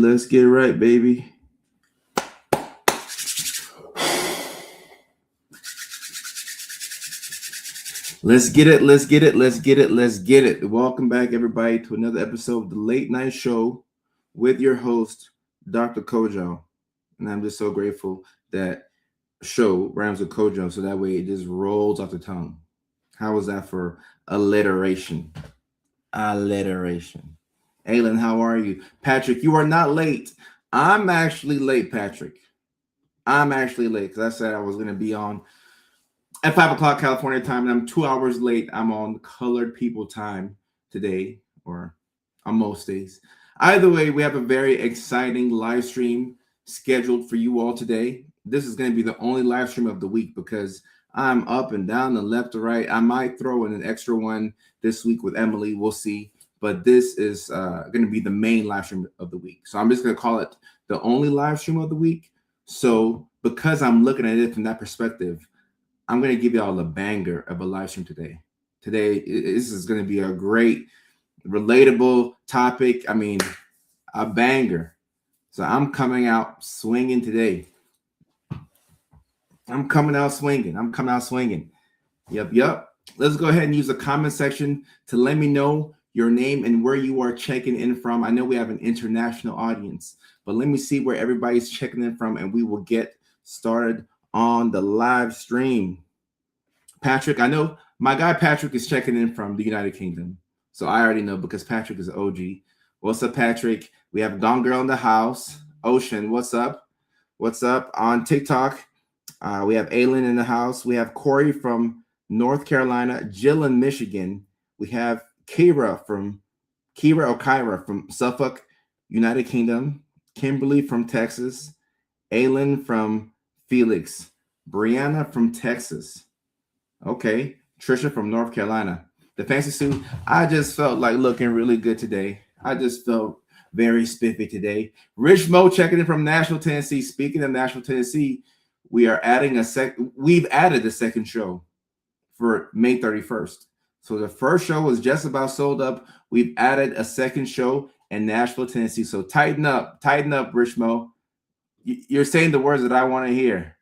Let's get right, baby. Let's get it. Let's get it. Let's get it. Let's get it. Welcome back, everybody, to another episode of the Late Night Show with your host, Dr. Kojo. And I'm just so grateful that show rhymes with Kojo, so that way it just rolls off the tongue. How was that for alliteration? Alliteration. Aylin, how are you? Patrick, you are not late. I'm actually late, Patrick. I'm actually late because I said I was going to be on at 5 o'clock California time, and I'm 2 hours late. I'm on colored people time today, or on most days. Either way, we have a very exciting live stream scheduled for you all today. This is going to be the only live stream of the week because I'm up and down and left to right. I might throw in an extra one this week with Emily. We'll see. But this is going to be the main live stream of the week. So I'm just going to call it the only live stream of the week. So because I'm looking at it from that perspective, I'm going to give y'all a banger of a live stream today. Today, this is going to be a great, relatable topic. I mean, a banger. So I'm coming out swinging today. I'm coming out swinging. Yep. Let's go ahead and use the comment section to let me know your name and where you are checking in from. I know we have an international audience, but let me see where everybody's checking in from, and we will get started on the live stream. Patrick, I know my guy Patrick is checking in from the United Kingdom. So I already know because Patrick is OG. What's up, Patrick? We have Gone Girl in the house. Ocean, what's up? What's up? On TikTok, we have Aylin in the house. We have Corey from North Carolina. Jill in Michigan. We have Kyra from Suffolk, United Kingdom. Kimberly from Texas. Aylin from Felix. Brianna from Texas. Okay. Trisha from North Carolina. The fancy suit. I just felt like looking really good today. I just felt very spiffy today. Rich Mo checking in from Nashville, Tennessee. Speaking of Nashville, Tennessee, we've added a second show for May 31st. So the first show was just about sold up. We've added a second show in Nashville, Tennessee. So tighten up, Rich Mo. You're saying the words that I want to hear.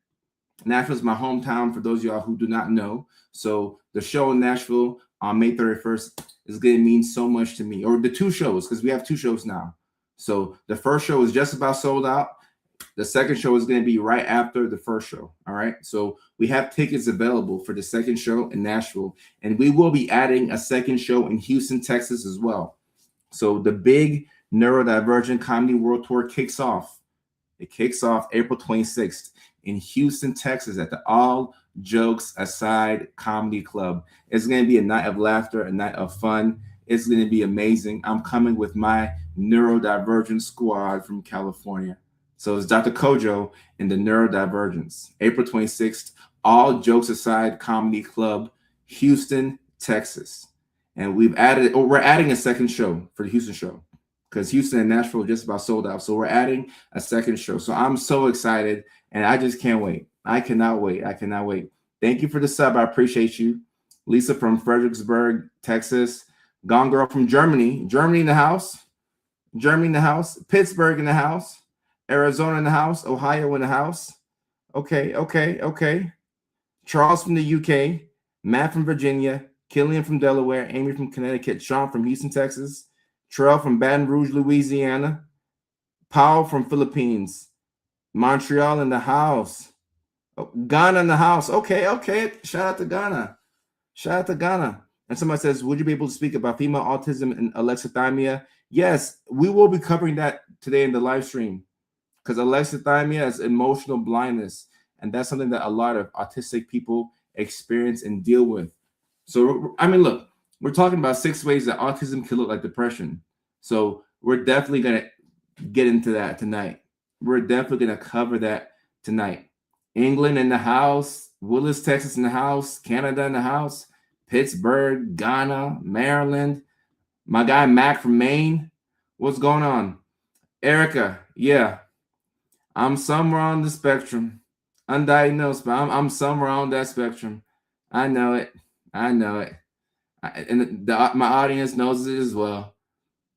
Nashville is my hometown for those of y'all who do not know. So the show in Nashville on May 31st is going to mean so much to me. Or the two shows, because we have two shows now. So the first show is just about sold out. The second show is going to be right after the first show. All right. So we have tickets available for the second show in Nashville. And we will be adding a second show in Houston, Texas as well. So the big Neurodivergent Comedy World Tour kicks off. It kicks off April 26th in Houston, Texas at the All Jokes Aside Comedy Club. It's going to be a night of laughter, a night of fun. It's going to be amazing. I'm coming with my neurodivergent squad from California. So it's Dr. Kojo and the Neurodivergence. April 26th, All Jokes Aside Comedy Club, Houston, Texas. And we're adding a second show for the Houston show because Houston and Nashville are just about sold out. So we're adding a second show. So I'm so excited, and I just can't wait. I cannot wait. Thank you for the sub. I appreciate you. Lisa from Fredericksburg, Texas. Gone Girl from Germany. Germany in the house. Pittsburgh in the house. Arizona in the house. Ohio in the house. Okay. Charles from the UK. Matt from Virginia. Killian from Delaware. Amy from Connecticut. Sean from Houston, Texas. Terrell from Baton Rouge, Louisiana. Paul from Philippines. Montreal in the house. Ghana in the house. Okay. Shout out to Ghana. And somebody says, would you be able to speak about female autism and alexithymia? Yes, we will be covering that today in the live stream because alexithymia is emotional blindness. And that's something that a lot of autistic people experience and deal with. So, I mean, look, we're talking about 6 ways that autism can look like depression. So we're definitely going to get into that tonight. We're definitely going to cover that tonight. England in the house, Willis, Texas in the house, Canada in the house, Pittsburgh, Ghana, Maryland. My guy Mac from Maine. What's going on? Erica, yeah. I'm somewhere on the spectrum. Undiagnosed, but I'm somewhere on that spectrum. I know it. And my audience knows it as well.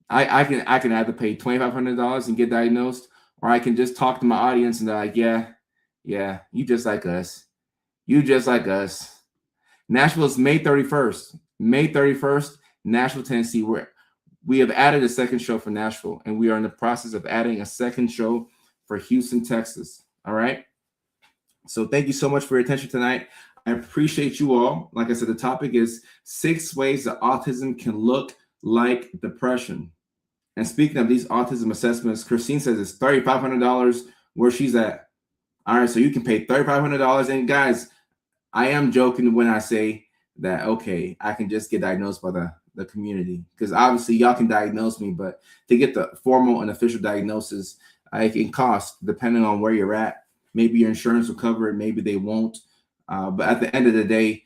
I can either pay $2,500 and get diagnosed, or I can just talk to my audience and they're like, yeah, you just like us. You just like us. Nashville's May 31st. May 31st, Nashville, Tennessee. We have added a second show for Nashville, and we are in the process of adding a second show for Houston, Texas. All right. So thank you so much for your attention tonight. I appreciate you all. Like I said, the topic is 6 ways that autism can look like depression. And speaking of these autism assessments, Christine says it's $3,500 where she's at. All right, so you can pay $3,500. And guys, I am joking when I say that, okay, I can just get diagnosed by the community, because obviously y'all can diagnose me, but to get the formal and official diagnosis, it can cost depending on where you're at. Maybe your insurance will cover it, maybe they won't. But at the end of the day,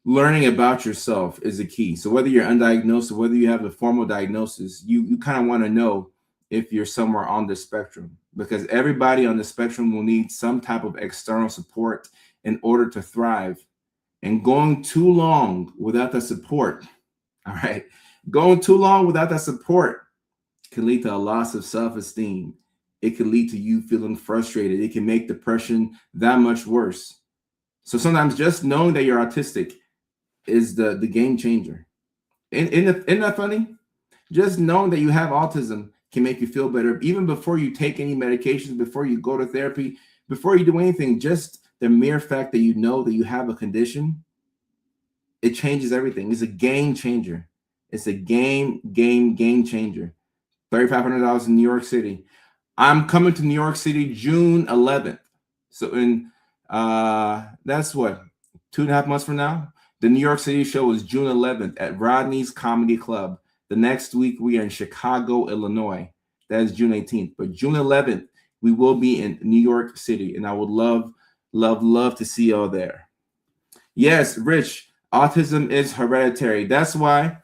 learning about yourself is the key. So whether you're undiagnosed or whether you have a formal diagnosis, you kind of want to know if you're somewhere on the spectrum, because everybody on the spectrum will need some type of external support in order to thrive. And going too long without the support, all right, going too long without that support can lead to a loss of self-esteem. It can lead to you feeling frustrated. It can make depression that much worse. So sometimes just knowing that you're autistic is the game changer. Isn't that funny? Just knowing that you have autism can make you feel better, even before you take any medications, before you go to therapy, before you do anything. Just the mere fact that you know that you have a condition, it changes everything. It's a game changer. It's a game changer. $3,500 in New York City. I'm coming to New York City June 11th. So that's what, 2.5 months from now. The New York City show is June 11th at Rodney's Comedy Club. The next week we are in Chicago, Illinois. That is June 18th. But June 11th, we will be in New York City, and I would love to see y'all there. Yes, Rich, autism is hereditary. That's why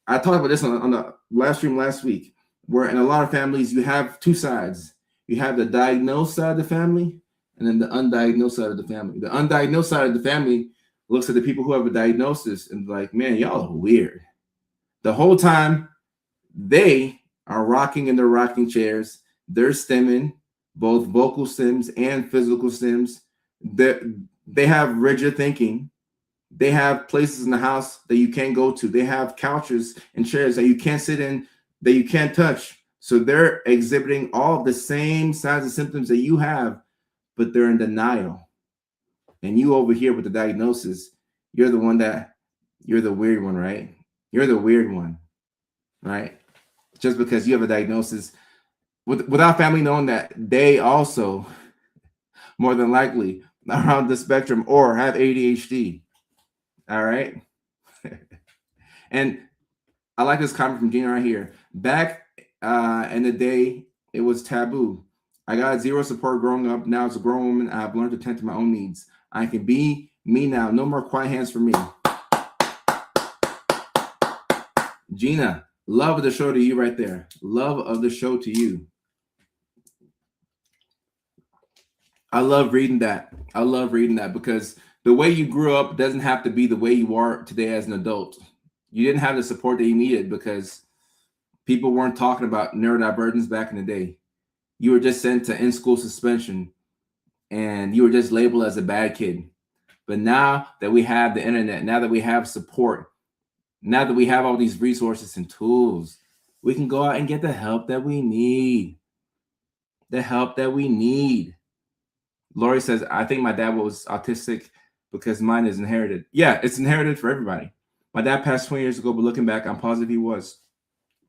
I talked about this on the live stream last week, where in a lot of families you have two sides. You have the diagnosed side of the family, and then the undiagnosed side of the family. The undiagnosed side of the family looks at the people who have a diagnosis and like, man, y'all are weird. The whole time they are rocking in their rocking chairs, they're stimming, both vocal stims and physical stims. They have rigid thinking. They have places in the house that you can't go to. They have couches and chairs that you can't sit in, that you can't touch. So they're exhibiting all the same signs and symptoms that you have, but they're in denial. And you over here with the diagnosis, you're the weird one, right? You're the weird one, right? Just because you have a diagnosis, without family knowing that they also more than likely are on the spectrum or have ADHD. All right. And I like this comment from Gina right here. Back in the day, it was taboo. I got zero support growing up. Now as a grown woman, I've learned to tend to my own needs. I can be me now. No more quiet hands for me. Gina, love of the show to you right there. Love of the show to you. I love reading that. I love reading that because the way you grew up doesn't have to be the way you are today as an adult. You didn't have the support that you needed because people weren't talking about neurodivergence back in the day. You were just sent to in-school suspension and you were just labeled as a bad kid. But now that we have the internet, now that we have support, now that we have all these resources and tools, we can go out and get the help that we need. The help that we need. Lori says, I think my dad was autistic because mine is inherited. Yeah, it's inherited for everybody. My dad passed 20 years ago, but looking back, I'm positive he was.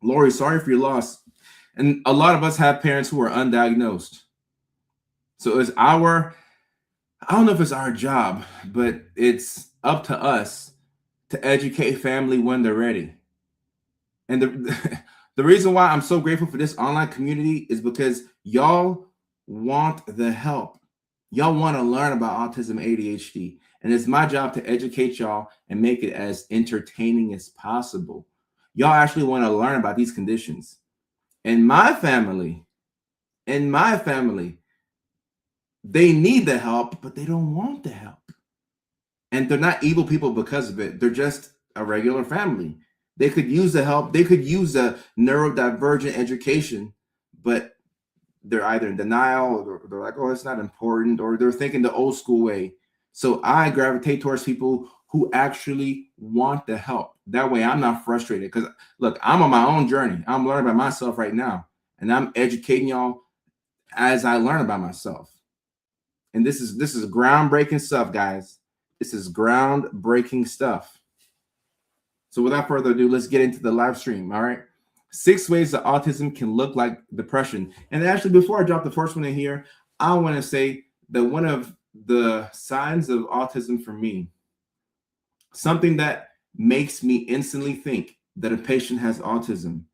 Lori, sorry for your loss. And a lot of us have parents who are undiagnosed. So it's I don't know if it's our job, but it's up to us to educate family when they're ready. And the reason why I'm so grateful for this online community is because y'all want the help. Y'all want to learn about autism, ADHD. And it's my job to educate y'all and make it as entertaining as possible. Y'all actually want to learn about these conditions. In my family, they need the help, but they don't want the help. And they're not evil people because of it. They're just a regular family. They could use the help. They could use the neurodivergent education, but they're either in denial, or they're like, oh, it's not important, or they're thinking the old school way. So I gravitate towards people who actually want the help. That way I'm not frustrated. Because look, I'm on my own journey. I'm learning by myself right now. And I'm educating y'all as I learn about myself. And this is groundbreaking stuff, guys. This is groundbreaking stuff. So without further ado, let's get into the live stream. All right. 6 ways that autism can look like depression. And actually, before I drop the first one in here, I want to say that one of the signs of autism for me, something that makes me instantly think that a patient has autism,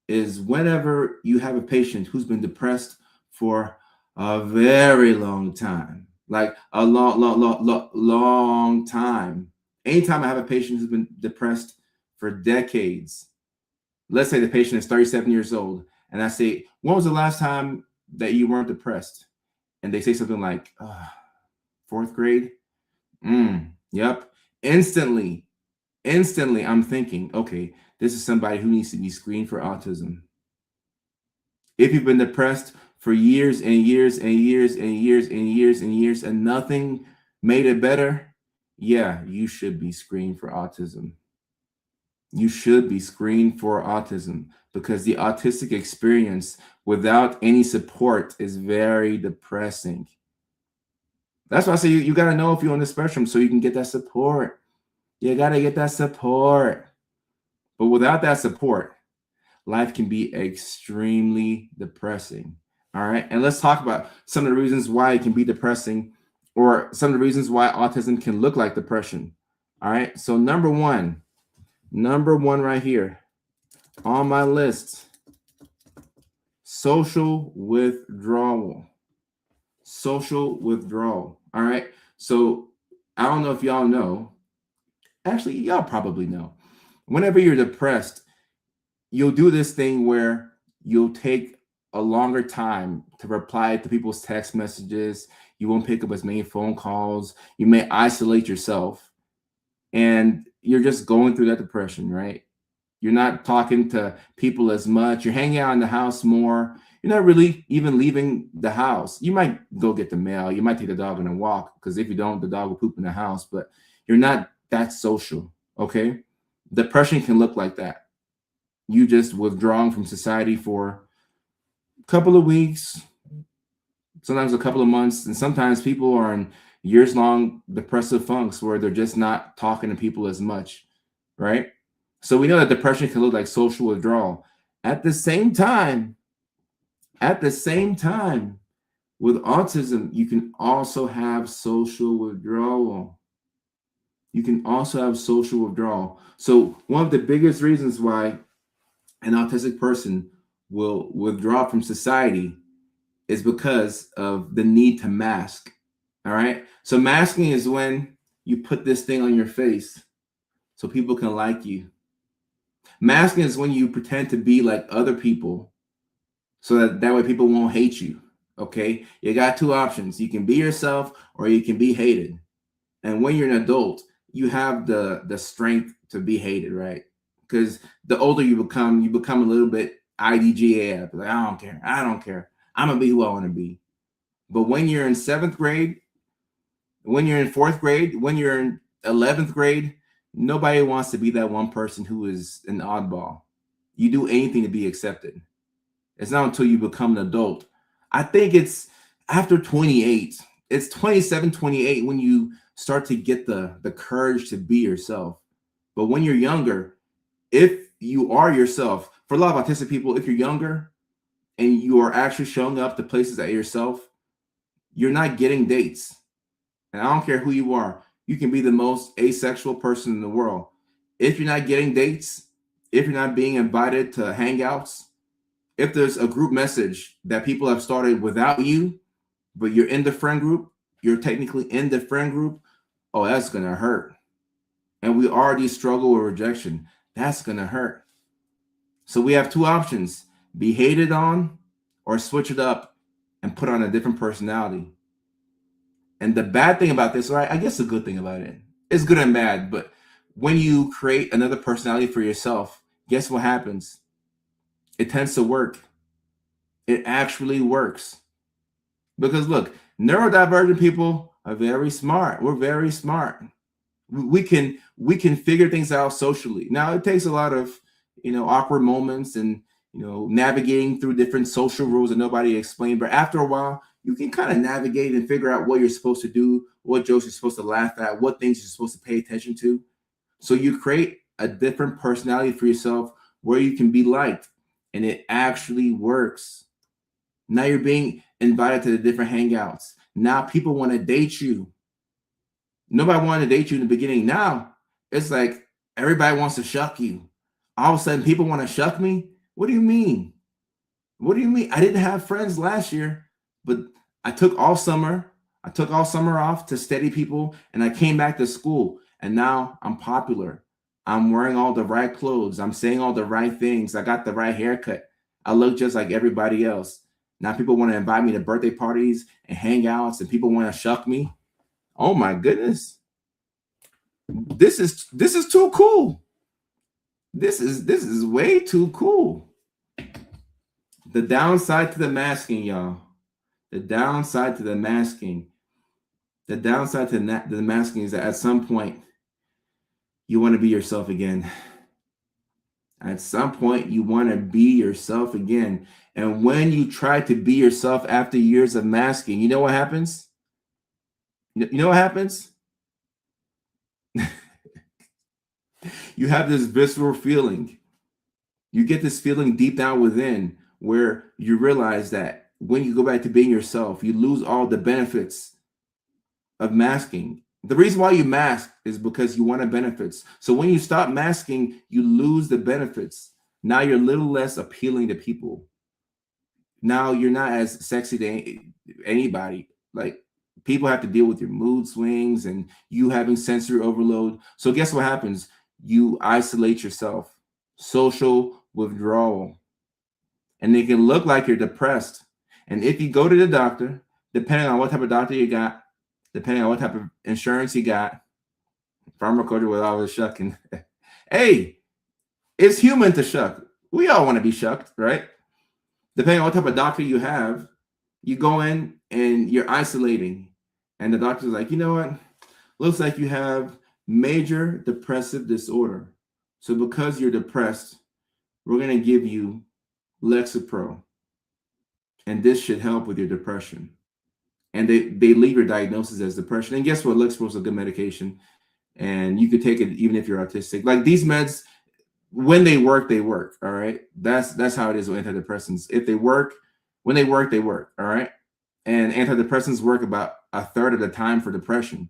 is whenever you have a patient who's been depressed for a very long time, like a long time. Anytime I have a patient who's been depressed for decades, let's say the patient is 37 years old, and I say, when was the last time that you weren't depressed? And they say something like, 4th grade. Yep. Instantly, I'm thinking, okay, this is somebody who needs to be screened for autism. If you've been depressed for years and years and years and years and years and years and nothing made it better, yeah, you should be screened for autism. You should be screened for autism, because the autistic experience without any support is very depressing. That's why I say you got to know if you're on the spectrum so you can get that support. You got to get that support. But without that support, life can be extremely depressing. All right. And let's talk about some of the reasons why it can be depressing, or some of the reasons why autism can look like depression. All right. So number one right here on my list, social withdrawal. Social withdrawal. All right. So I don't know if y'all know. Actually, y'all probably know. Whenever you're depressed, you'll do this thing where you'll take a longer time to reply to people's text messages. You won't pick up as many phone calls. You may isolate yourself, and you're just going through that depression, right? You're not talking to people as much. You're hanging out in the house more. You're not really even leaving the house. You might go get the mail. You might take the dog on a walk, because if you don't, the dog will poop in the house. But you're not that social, okay? Depression can look like that. You just withdrawing from society for a couple of weeks, sometimes a couple of months, and sometimes people are in years-long depressive funks where they're just not talking to people as much, right? So we know that depression can look like social withdrawal. At the same time, with autism, you can also have social withdrawal. You can also have social withdrawal. So one of the biggest reasons why an autistic person will withdraw from society is because of the need to mask. All right. So masking is when you put this thing on your face so people can like you. Masking is when you pretend to be like other people so that way people won't hate you. Okay. You got 2 options. You can be yourself or you can be hated. And when you're an adult, you have the strength to be hated, right? Because the older you become a little bit IDGA. Like, I don't care. I'm gonna be who I want to be. But when you're in 7th grade, when you're in 4th grade, when you're in 11th grade, nobody wants to be that one person who is an oddball. You do anything to be accepted. It's not until you become an adult. I think it's after 28. It's 27, 28 when you start to get the courage to be yourself. But when you're younger, if you are yourself, for a lot of autistic people, if you're younger and you are actually showing up to places at yourself, you're not getting dates. And I don't care who you are. You can be the most asexual person in the world. If you're not getting dates, if you're not being invited to hangouts, if there's a group message that people have started without you, but you're in the friend group, you're technically in the friend group, oh, that's going to hurt. And we already struggle with rejection. That's going to hurt. So we have 2 options: be hated on or switch it up and put on a different personality. And the bad thing about this, right? I guess the good thing about it, it's good and bad, but when you create another personality for yourself, guess what happens? It tends to work. It actually works. Because look, neurodivergent people are very smart. We're very smart. We can figure things out socially. Now it takes a lot of awkward moments and navigating through different social rules that nobody explained. But after a while, you can kind of navigate and figure out what you're supposed to do, what jokes you're supposed to laugh at, what things you're supposed to pay attention to. So you create a different personality for yourself where you can be liked, and it actually works. Now you're being invited to the different hangouts. Now people want to date you. Nobody wanted to date you in the beginning. Now it's like everybody wants to shuck you. All of a sudden, people want to shuck me. What do you mean? What do you mean? I didn't have friends last year, but I took all summer. I took all summer off to study people, and I came back to school, and now I'm popular. I'm wearing all the right clothes. I'm saying all the right things. I got the right haircut. I look just like everybody else. Now people want to invite me to birthday parties and hangouts, and people want to shuck me. Oh my goodness. This is too cool. This is way too cool. The downside to the masking, y'all. The downside to the masking. The downside to the masking is that at some point you want to be yourself again. At some point you want to be yourself again. And when you try to be yourself after years of masking, you know what happens? You know what happens? You have this visceral feeling. You get this feeling deep down within where you realize that when you go back to being yourself, you lose all the benefits of masking. The reason why you mask is because you want the benefits. So when you stop masking, you lose the benefits. Now you're a little less appealing to people. Now you're not as sexy to anybody. Like, people have to deal with your mood swings and you having sensory overload. So guess what happens? You isolate yourself. Social withdrawal. And it can look like you're depressed. And if you go to the doctor, depending on what type of doctor you got, depending on what type of insurance you got, pharmacology with all the shucking. Hey, it's human to shuck. We all want to be shucked, right? Depending on what type of doctor you have, you go in and you're isolating. And the doctor's like, you know what? Looks like you have major depressive disorder. So because you're depressed, we're going to give you Lexapro. And this should help with your depression. And they leave your diagnosis as depression. And guess what? Lexapro is a good medication. And you could take it even if you're autistic. Like, these meds, when they work, they work. All right. That's how it is with antidepressants. If they work, when they work, they work. All right. And antidepressants work about a third of the time for depression.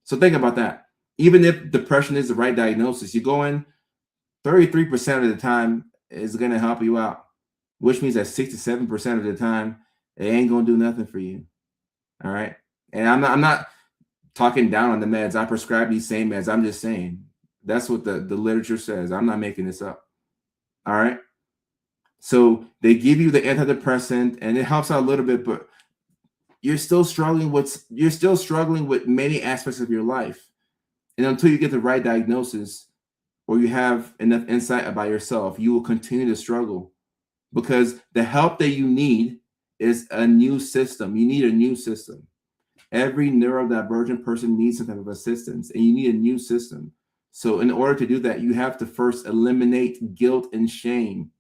So think about that. Even if depression is the right diagnosis, you go in 33% of the time is going to help you out, which means that 67% of the time it ain't going to do nothing for you. All right. And I'm not talking down on the meds. I prescribe these same meds. I'm just saying that's what the literature says. I'm not making this up. All right. So they give you the antidepressant and it helps out a little bit, but you're still struggling with many aspects of your life. And until you get the right diagnosis or you have enough insight about yourself, you will continue to struggle, because the help that you need is a new system. You need a new system. Every neurodivergent person needs some type of assistance, and you need a new system. So in order to do that, you have to first eliminate guilt and shame.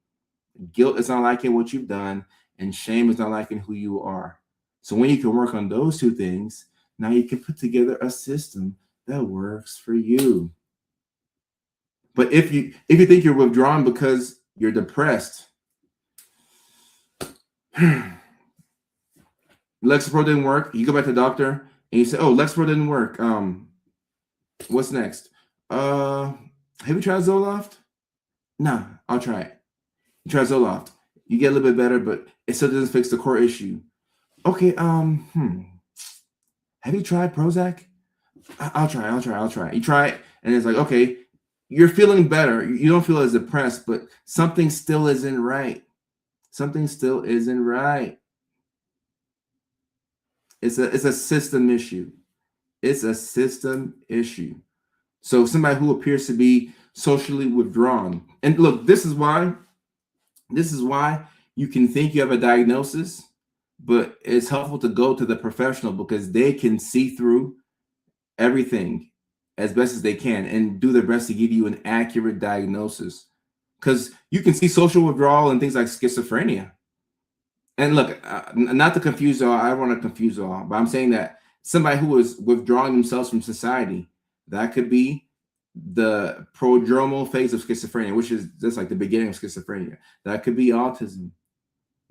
Guilt is not liking what you've done, and shame is not liking who you are. So when you can work on those two things, now you can put together a system that works for you. But if you think you're withdrawn because you're depressed, Lexapro didn't work, you go back to the doctor and you say, oh, Lexapro didn't work. What's next? Have you tried Zoloft? No, I'll try it. You try Zoloft. You get a little bit better, but it still doesn't fix the core issue. Okay, have you tried Prozac? I'll try. You try it, and it's like, okay, you're feeling better. You don't feel as depressed, but something still isn't right. Something still isn't right. It's a system issue. It's a system issue. So somebody who appears to be socially withdrawn. And look, this is why you can think you have a diagnosis, but it's helpful to go to the professional because they can see through everything as best as they can and do their best to give you an accurate diagnosis. Because you can see social withdrawal and things like schizophrenia. And look, not to confuse all, I don't want to confuse all, but I'm saying that somebody who is withdrawing themselves from society, that could be the prodromal phase of schizophrenia, which is just like the beginning of schizophrenia. That could be autism.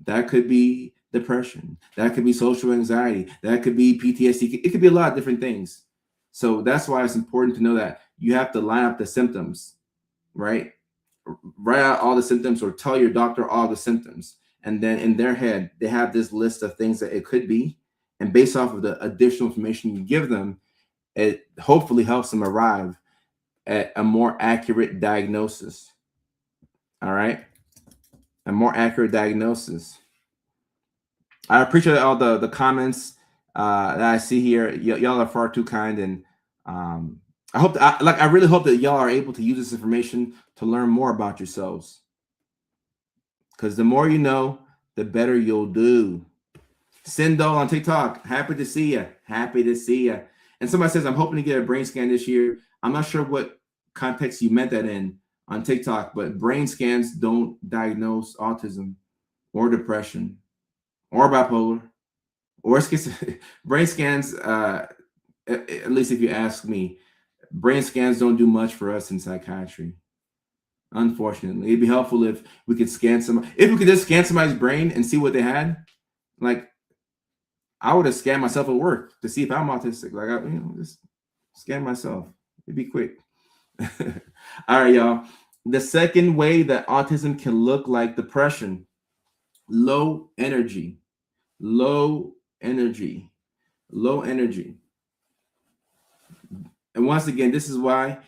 That could be depression. That could be social anxiety. That could be PTSD. It could be a lot of different things. So that's why it's important to know that you have to line up the symptoms, right? Write out all the symptoms or tell your doctor all the symptoms. And then in their head, they have this list of things that it could be. And based off of the additional information you give them, it hopefully helps them arrive at a more accurate diagnosis. All right. A more accurate diagnosis. I appreciate all the comments that I see here. Y'all are far too kind, and I really hope that y'all are able to use this information to learn more about yourselves. Because the more you know, the better you'll do. Sindol on TikTok, happy to see you. Happy to see you. And somebody says, I'm hoping to get a brain scan this year. I'm not sure what context you meant that in on TikTok, but brain scans don't diagnose autism or depression or bipolar or schizophrenia. Brain scans, at least if you ask me, brain scans don't do much for us in psychiatry. Unfortunately, it'd be helpful if we could if we could just scan somebody's brain and see what they had. Like, I would have scanned myself at work to see if I'm autistic. Like, just scan myself. It'd be quick. All right, y'all. The second way that autism can look like depression: low energy, low energy, low energy. And once again, this is why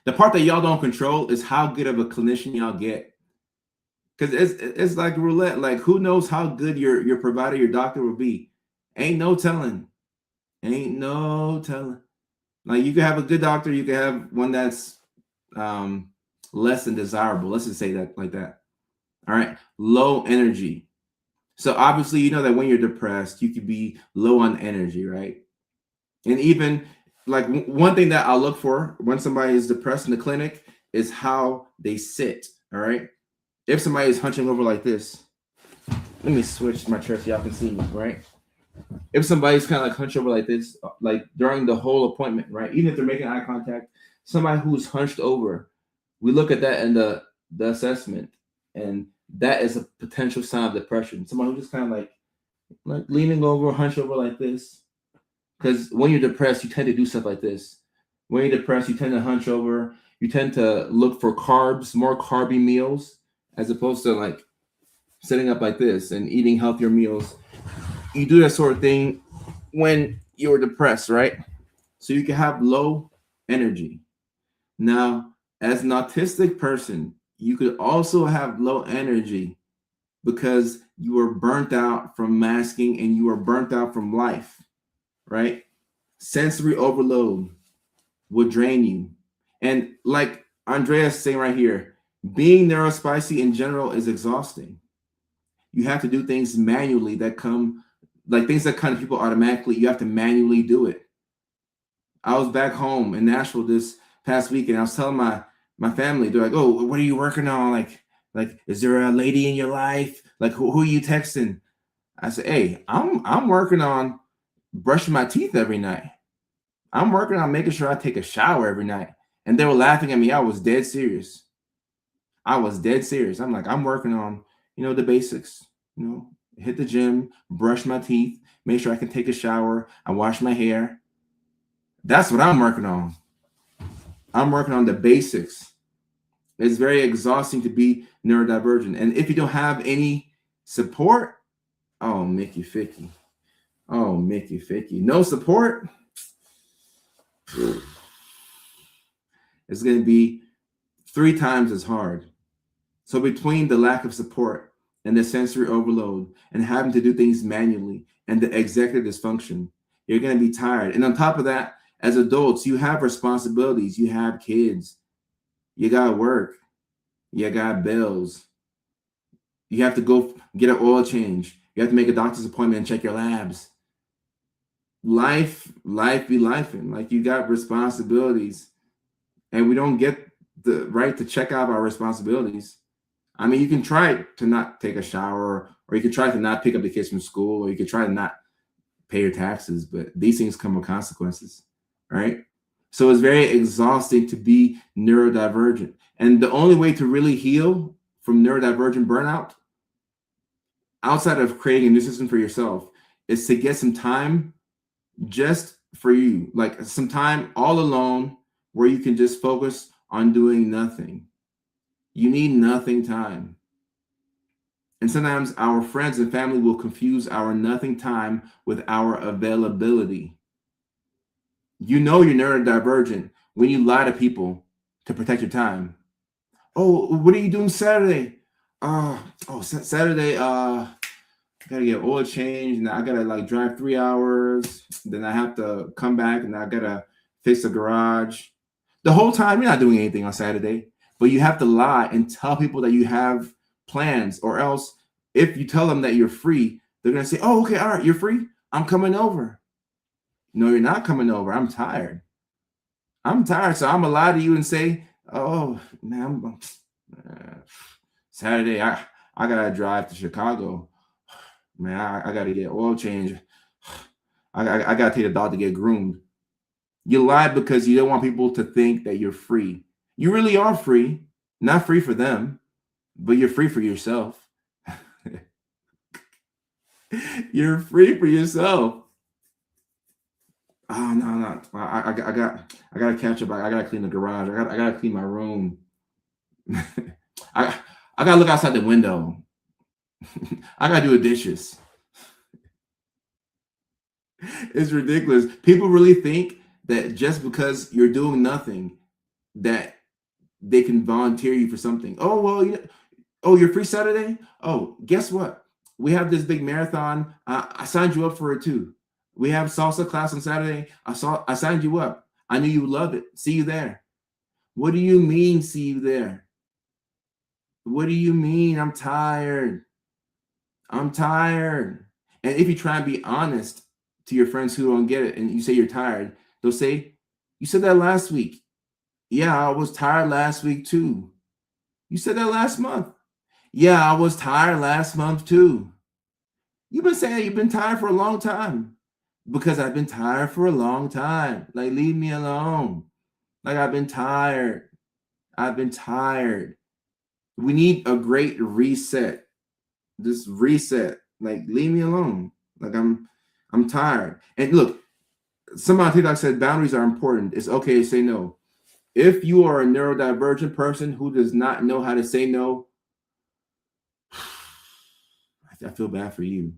the part that y'all don't control is how good of a clinician y'all get. Because it's like roulette. Like, who knows how good your provider, your doctor will be? Ain't no telling. Ain't no telling. Like, you can have a good doctor, you can have one that's less than desirable. Let's just say that like that. All right. Low energy. So obviously, you know that when you're depressed, you could be low on energy, right? And even like one thing that I'll look for when somebody is depressed in the clinic is how they sit. All right. If somebody is hunching over like this, let me switch my chair so y'all can see me, right? If somebody's kind of like hunched over like this, like during the whole appointment, right? Even if they're making eye contact, somebody who's hunched over, we look at that in the assessment, and that is a potential sign of depression. Someone who's just kind of like leaning over, hunched over like this. Because when you're depressed, you tend to do stuff like this. When you're depressed, you tend to hunch over. You tend to look for carbs, more carby meals, as opposed to like setting up like this and eating healthier meals. You do that sort of thing when you're depressed, right? So you can have low energy. Now, as an autistic person, you could also have low energy because you are burnt out from masking and you are burnt out from life, right? Sensory overload will drain you. And like Andrea's saying right here, being neurospicy in general is exhausting. You have to do things manually that come, like things that kind of people automatically, you have to manually do it. I was back home in Nashville this past week, and I was telling my family, they're like, "Oh, what are you working on? Like, is there a lady in your life? Like, who are you texting?" I said, "Hey, I'm working on brushing my teeth every night. I'm working on making sure I take a shower every night." And they were laughing at me. I was dead serious. I'm like, I'm working on, the basics, hit the gym, brush my teeth, make sure I can take a shower, I wash my hair. That's what I'm working on. I'm working on the basics. It's very exhausting to be neurodivergent. And if you don't have any support, oh, Mickey Ficky. Oh, Mickey Ficky. No support, it's going to be 3 times as hard. So between the lack of support and the sensory overload and having to do things manually and the executive dysfunction, you're going to be tired. And on top of that, As adults, you have responsibilities. You have kids. You got work. You got bills. You have to go get an oil change. You have to make a doctor's appointment and check your labs. Life be life. Like you got responsibilities, and we don't get the right to check out our responsibilities. I mean, you can try to not take a shower, or you can try to not pick up the kids from school, or you can try to not pay your taxes, but these things come with consequences, right? So it's very exhausting to be neurodivergent. And the only way to really heal from neurodivergent burnout, outside of creating a new system for yourself, is to get some time just for you, like some time all alone where you can just focus on doing nothing. You need nothing time. And sometimes our friends and family will confuse our nothing time with our availability. You know you're neurodivergent when you lie to people to protect your time. Oh, what are you doing Saturday? Saturday, I gotta get oil change, and I gotta like drive 3 hours. Then I have to come back, and I gotta fix the garage. The whole time you're not doing anything on Saturday, but you have to lie and tell people that you have plans, or else if you tell them that you're free, they're gonna say, "Oh, okay, all right, you're free. I'm coming over." No, you're not coming over. I'm tired. I'm tired, so I'm gonna lie to you and say, "Oh, man, Saturday, I gotta drive to Chicago. Man, I gotta get oil change. I gotta take the dog to get groomed." You lied because you don't want people to think that you're free. You really are free, not free for them, but you're free for yourself. You're free for yourself. Oh no, no. I gotta catch up. I gotta clean the garage. I gotta clean my room. I I gotta look outside the window. I gotta do the dishes. It's ridiculous. People really think that just because you're doing nothing, that they can volunteer you for something. Oh well, oh, you're free Saturday? Oh, guess what? We have this big marathon. I signed you up for it too. We have salsa class on Saturday. I signed you up. I knew you would love it. See you there. What do you mean, see you there? What do you mean? I'm tired. I'm tired. And if you try and be honest to your friends who don't get it and you say you're tired, they'll say, "You said that last week." "Yeah, I was tired last week too." "You said that last month." "Yeah, I was tired last month too." You've been saying you've been tired for a long time. "Because I've been tired for a long time. Like, leave me alone. Like, I've been tired. I've been tired." We need a great reset. Just reset. Like, leave me alone. Like, I'm tired. And look, somebody on TikTok said boundaries are important. It's okay to say no. If you are a neurodivergent person who does not know how to say no, I feel bad for you.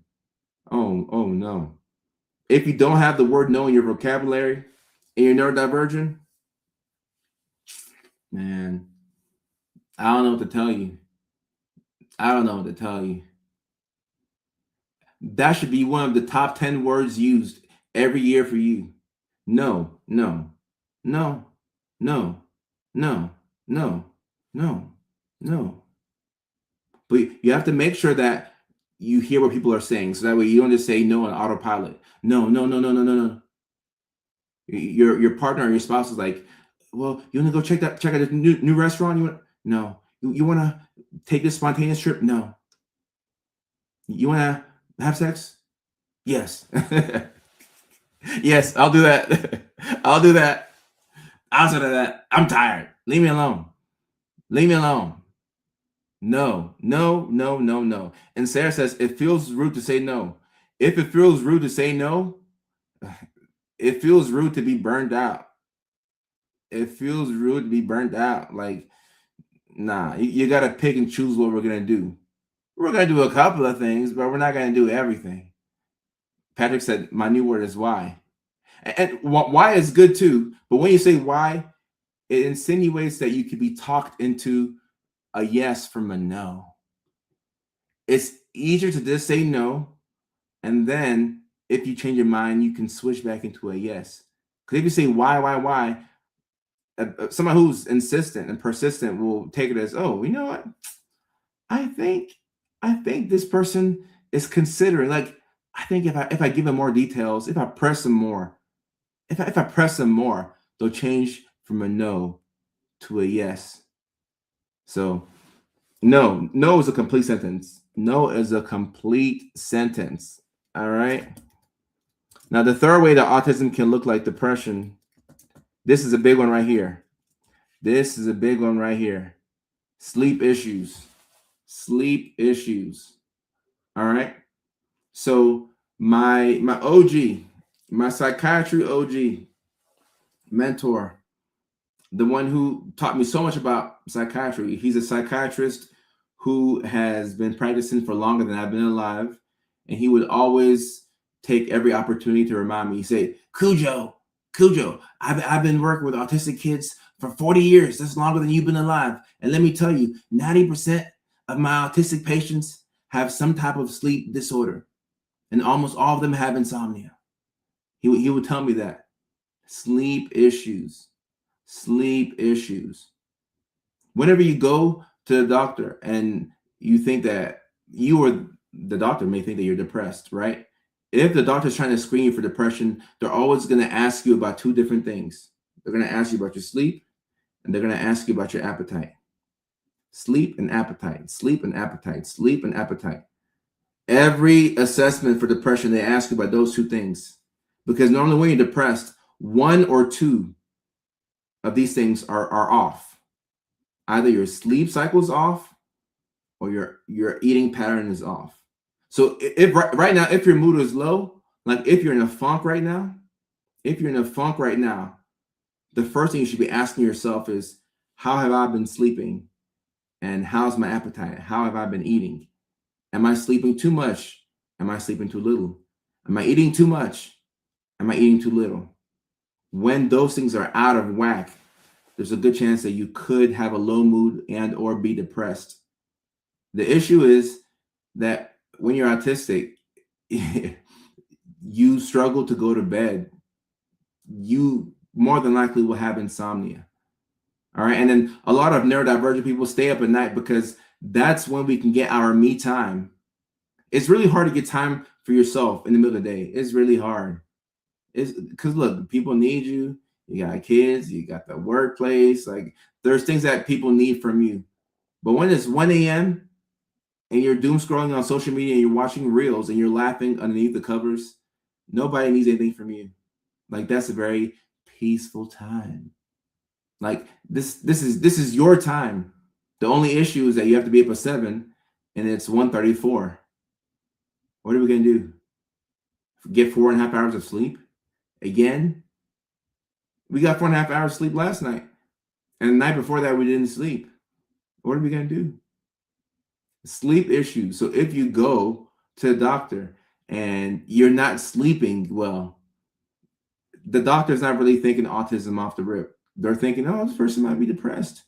Oh no. If you don't have the word no in your vocabulary and you're neurodivergent, man, I don't know what to tell you. I don't know what to tell you. That should be one of the top 10 words used every year for you. No, no, no, no, no, no, no, no. But you have to make sure that you hear what people are saying, so that way you don't just say no on autopilot. No, no, no, no, no, no, no. Your partner or your spouse is like, "Well, you want to go check out this new restaurant? You want no? You want to take this spontaneous trip? No. You want to have sex? Yes, yes. I'll do that. I'll do that. Outside of that, I'm tired. Leave me alone. Leave me alone." No, no, no, no, no. And Sarah says it feels rude to say no. If it feels rude to say no, it feels rude to be burned out. It feels rude to be burnt out. Like, nah, you got to pick and choose what we're going to do. We're going to do a couple of things, but we're not going to do everything. Patrick said, my new word is why. And why is good too. But when you say why, it insinuates that you could be talked into a yes from a no. It's easier to just say no. And then if you change your mind, you can switch back into a yes. Because if you say why, somebody who's insistent and persistent will take it as, oh, you know what? I think I think this person is considering, like, I think if I give them more details, if I press them more, if I press them more, they'll change from a no to a yes. So no is a complete sentence. No is a complete sentence. All right. Now the third way that autism can look like depression, this is a big one right here. This is a big one right here. Sleep issues. Sleep issues. All right. So my OG, my psychiatry OG mentor, the one who taught me so much about psychiatry. He's a psychiatrist who has been practicing for longer than I've been alive, and he would always take every opportunity to remind me. He say, Cujo, I've been working with autistic kids for 40 years. That's longer than you've been alive. And let me tell you, 90% of my autistic patients have some type of sleep disorder, and almost all of them have insomnia. He would tell me that. Sleep issues. Sleep issues. Whenever you go to the doctor and you think that you or the doctor may think that you're depressed, right? If the doctor's trying to screen you for depression, they're always going to ask you about two different things. They're going to ask you about your sleep, and they're going to ask you about your appetite. Sleep and appetite, sleep and appetite, sleep and appetite. Every assessment for depression, they ask you about those two things. Because normally when you're depressed, one or two of these things are off. Either your sleep cycle is off or your eating pattern is off. So if right now, if your mood is low, like if you're in a funk right now, the first thing you should be asking yourself is, how have I been sleeping? And how's my appetite? How have I been eating? Am I sleeping too much? Am I sleeping too little? Am I eating too much? Am I eating too little? When those things are out of whack, there's a good chance that you could have a low mood and or be depressed. The issue is that when you're autistic, you struggle to go to bed. You more than likely will have insomnia. All right. And then a lot of neurodivergent people stay up at night because that's when we can get our me time. It's really hard to get time for yourself in the middle of the day. It's really hard. It's because look, people need you. You got kids, you got the workplace. Like there's things that people need from you. But when it's 1 a.m. and you're doom scrolling on social media and you're watching reels and you're laughing underneath the covers, nobody needs anything from you. Like that's a very peaceful time. Like this is your time. The only issue is that you have to be up at 7 and it's 1:34. What are we gonna do? Get 4.5 hours of sleep? Again? We got 4.5 hours of sleep last night. And the night before that, we didn't sleep. What are we gonna do? Sleep issues. So if you go to the doctor and you're not sleeping well, the doctor's not really thinking autism off the rip. They're thinking, oh, this person might be depressed.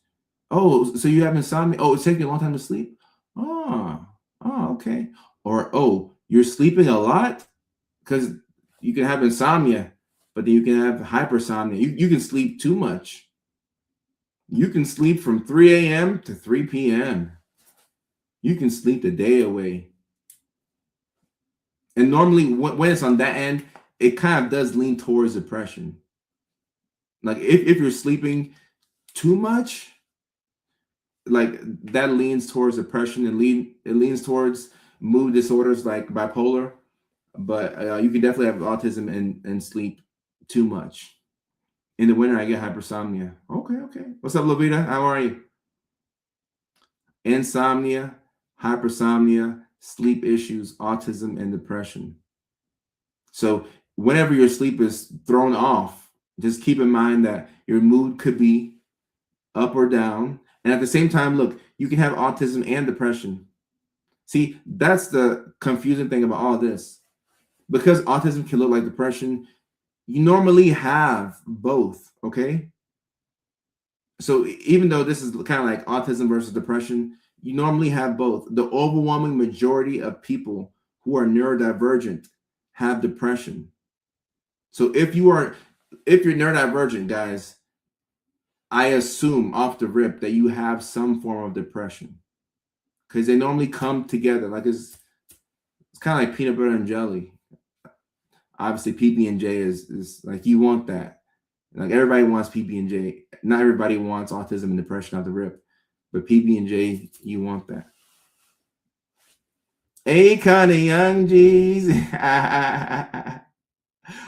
Oh, so you have insomnia. Oh, it's taking you a long time to sleep. Oh, okay. Or, oh, you're sleeping a lot? Because you can have insomnia, but then you can have hypersomnia. You can sleep too much. You can sleep from 3 a.m. to 3 p.m. You can sleep the day away. And normally when it's on that end, it kind of does lean towards depression. Like if you're sleeping too much, like that leans towards depression and it leans towards mood disorders like bipolar. But you can definitely have autism and sleep too much. In the winter, I get hypersomnia. Okay. What's up, Lovita? How are you? Insomnia, hypersomnia, sleep issues, autism, and depression. So whenever your sleep is thrown off, just keep in mind that your mood could be up or down. And at the same time, look, you can have autism and depression. See, that's the confusing thing about all this. Because autism can look like depression, you normally have both, okay? So even though this is kind of like autism versus depression, you normally have both. The overwhelming majority of people who are neurodivergent have depression. So if you are if you're neurodivergent, guys, I assume off the rip that you have some form of depression because they normally come together. Like it's kind of like peanut butter and jelly. Obviously, PB and J is like you want that. Like everybody wants PB and J. Not everybody wants autism and depression off the rip, but PB and J, you want that. Akon and Young G's.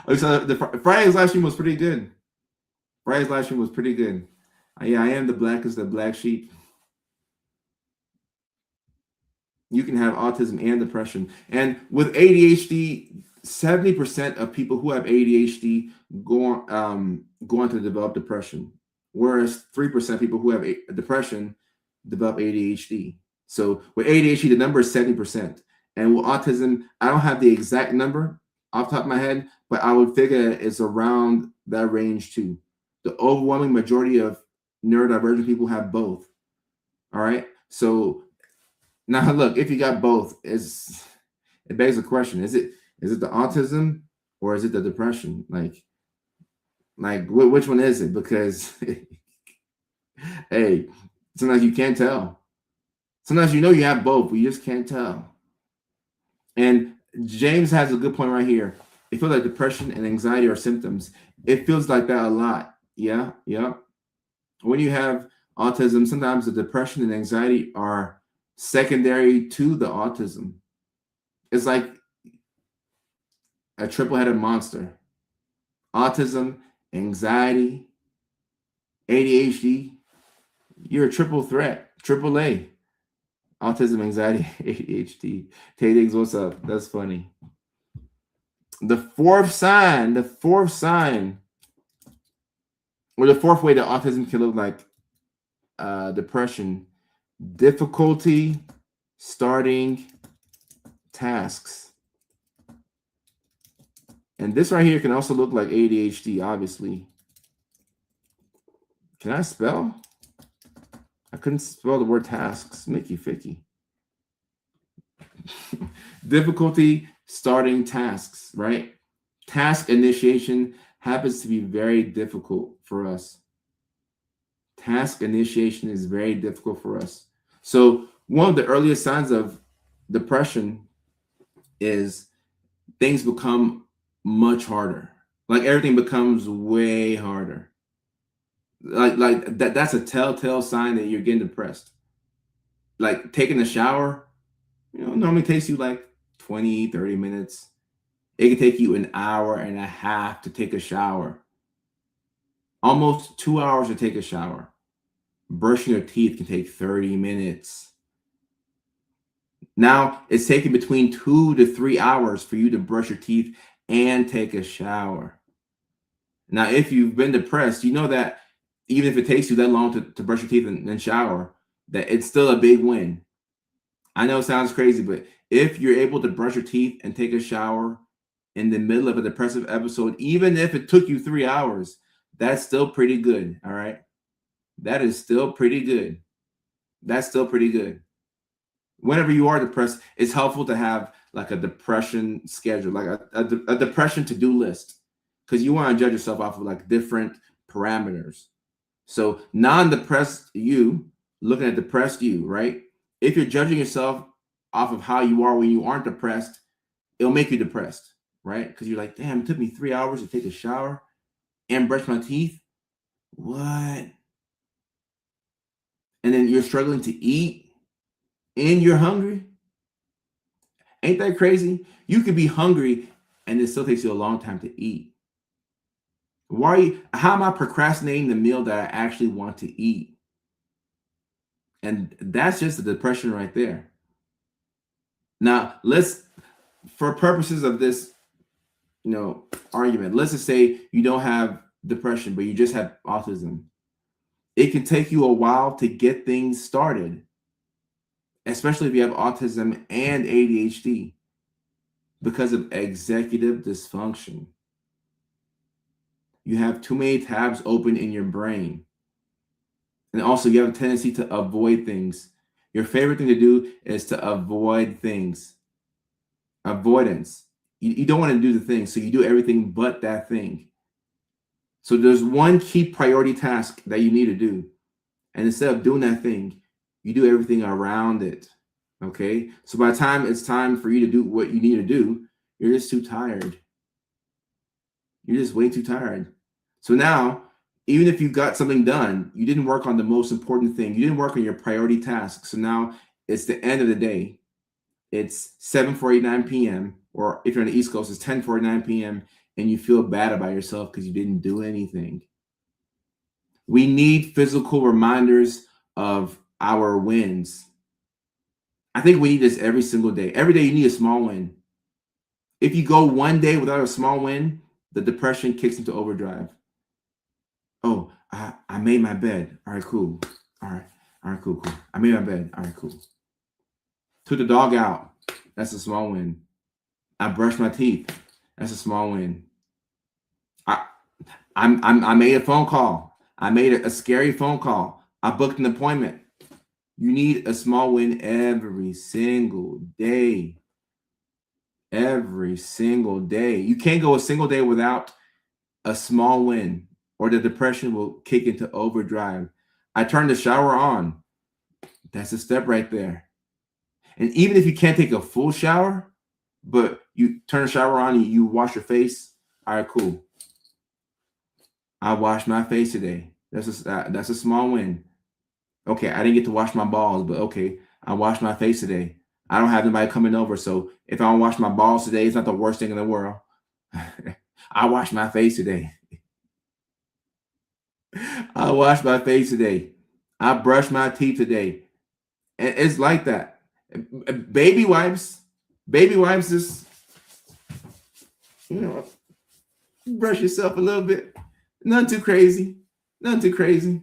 Oh, so the Friday's live stream was pretty good. Friday's live stream was pretty good. Yeah, I am the blackest of black sheep. You can have autism and depression. And with ADHD, 70% of people who have ADHD go on to develop depression, whereas 3% of people who have depression develop ADHD. So with ADHD, the number is 70%. And with autism, I don't have the exact number off the top of my head, but I would figure it's around that range too. The overwhelming majority of neurodivergent people have both. All right. So now look, if you got both, it begs the question: is it the autism or is it the depression? Like which one is it? Because hey, sometimes you can't tell. Sometimes you have both, but you just can't tell. And James has a good point right here. It feels like depression and anxiety are symptoms. It feels like that a lot. Yeah. When you have autism, sometimes the depression and anxiety are secondary to the autism. It's like a triple-headed monster. Autism, anxiety, ADHD. You're a triple threat, triple A. Autism, anxiety, ADHD. Tay Diggs, what's up? That's funny. The fourth sign, or the fourth way that autism can look like depression, difficulty starting tasks. And this right here can also look like ADHD, obviously. Can I spell? I couldn't spell the word tasks. Mickey Ficky. Difficulty starting tasks, right? Task initiation happens to be very difficult for us. Task initiation is very difficult for us. So one of the earliest signs of depression is things become much harder. Like everything becomes way harder. Like that's a telltale sign that you're getting depressed. Like taking a shower, normally takes you like 20, 30 minutes. It can take you an hour and a half to take a shower. Almost 2 hours to take a shower. Brushing your teeth can take 30 minutes. Now it's taking between 2 to 3 hours for you to brush your teeth and take a shower. Now, if you've been depressed, you know that even if it takes you that long to brush your teeth and shower, that it's still a big win. I know it sounds crazy, but if you're able to brush your teeth and take a shower in the middle of a depressive episode, even if it took you 3 hours, that's still pretty good. All right. That is still pretty good. That's still pretty good. Whenever you are depressed, it's helpful to have like a depression schedule, like a depression to-do list, because you want to judge yourself off of like different parameters. So non-depressed you, looking at depressed you, right? If you're judging yourself off of how you are when you aren't depressed, it'll make you depressed, right? Because you're like, damn, it took me 3 hours to take a shower and brush my teeth. What? And then you're struggling to eat and you're hungry. Ain't that crazy? You could be hungry and it still takes you a long time to eat. How am I procrastinating the meal that I actually want to eat? And that's just the depression right there. Now, for purposes of this, argument, let's just say you don't have depression, but you just have autism. It can take you a while to get things started, especially if you have autism and ADHD, because of executive dysfunction. You have too many tabs open in your brain. And also, you have a tendency to avoid things. Your favorite thing to do is to avoid things. Avoidance. You don't want to do the thing, so you do everything but that thing. So there's one key priority task that you need to do. And instead of doing that thing, you do everything around it. Okay. So by the time it's time for you to do what you need to do, you're just too tired. You're just way too tired. So now, even if you got something done, you didn't work on the most important thing. You didn't work on your priority task. So now it's the end of the day. It's 7:49 p.m. Or if you're on the East Coast, it's 10:49 p.m. and you feel bad about yourself because you didn't do anything. We need physical reminders of our wins. I think we need this every single day. Every day you need a small win. If you go one day without a small win, the depression kicks into overdrive. Oh, I made my bed. All right, cool. All right, cool. I made my bed. All right, cool. Took the dog out. That's a small win. I brushed my teeth. That's a small win. I made a phone call. I made a scary phone call. I booked an appointment. You need a small win every single day. Every single day. You can't go a single day without a small win, or the depression will kick into overdrive. I turned the shower on. That's a step right there. And even if you can't take a full shower, but you turn the shower on and you wash your face, all right, cool. I washed my face today. That's a small win. Okay, I didn't get to wash my balls, but okay, I washed my face today. I don't have anybody coming over, so if I don't wash my balls today, it's not the worst thing in the world. I washed my face today. I washed my face today. I brushed my teeth today. And it's like that. Baby wipes is, you know, brush yourself a little bit. Nothing too crazy. Nothing too crazy.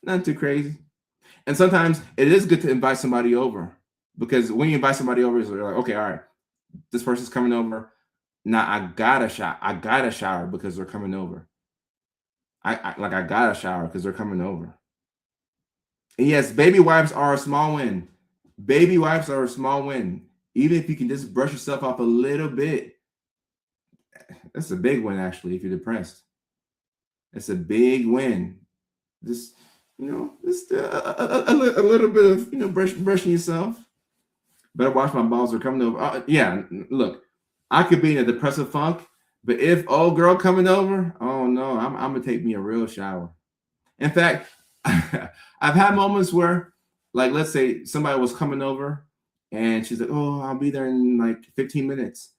Nothing too crazy. And sometimes it is good to invite somebody over, because when you invite somebody over, it's like, okay, all right, this person's coming over. Now I gotta shower because they're coming over. I gotta shower because they're coming over. And yes, baby wipes are a small win. Baby wipes are a small win. Even if you can just brush yourself off a little bit, that's a big win, actually, if you're depressed. It's a big win. Just, just a little bit of, brushing yourself. Better watch my balls are coming over. Yeah, look, I could be in a depressive funk, but if old girl coming over, oh no, I'm gonna take me a real shower. In fact, I've had moments where, like, let's say somebody was coming over and she's like, oh, I'll be there in like 15 minutes.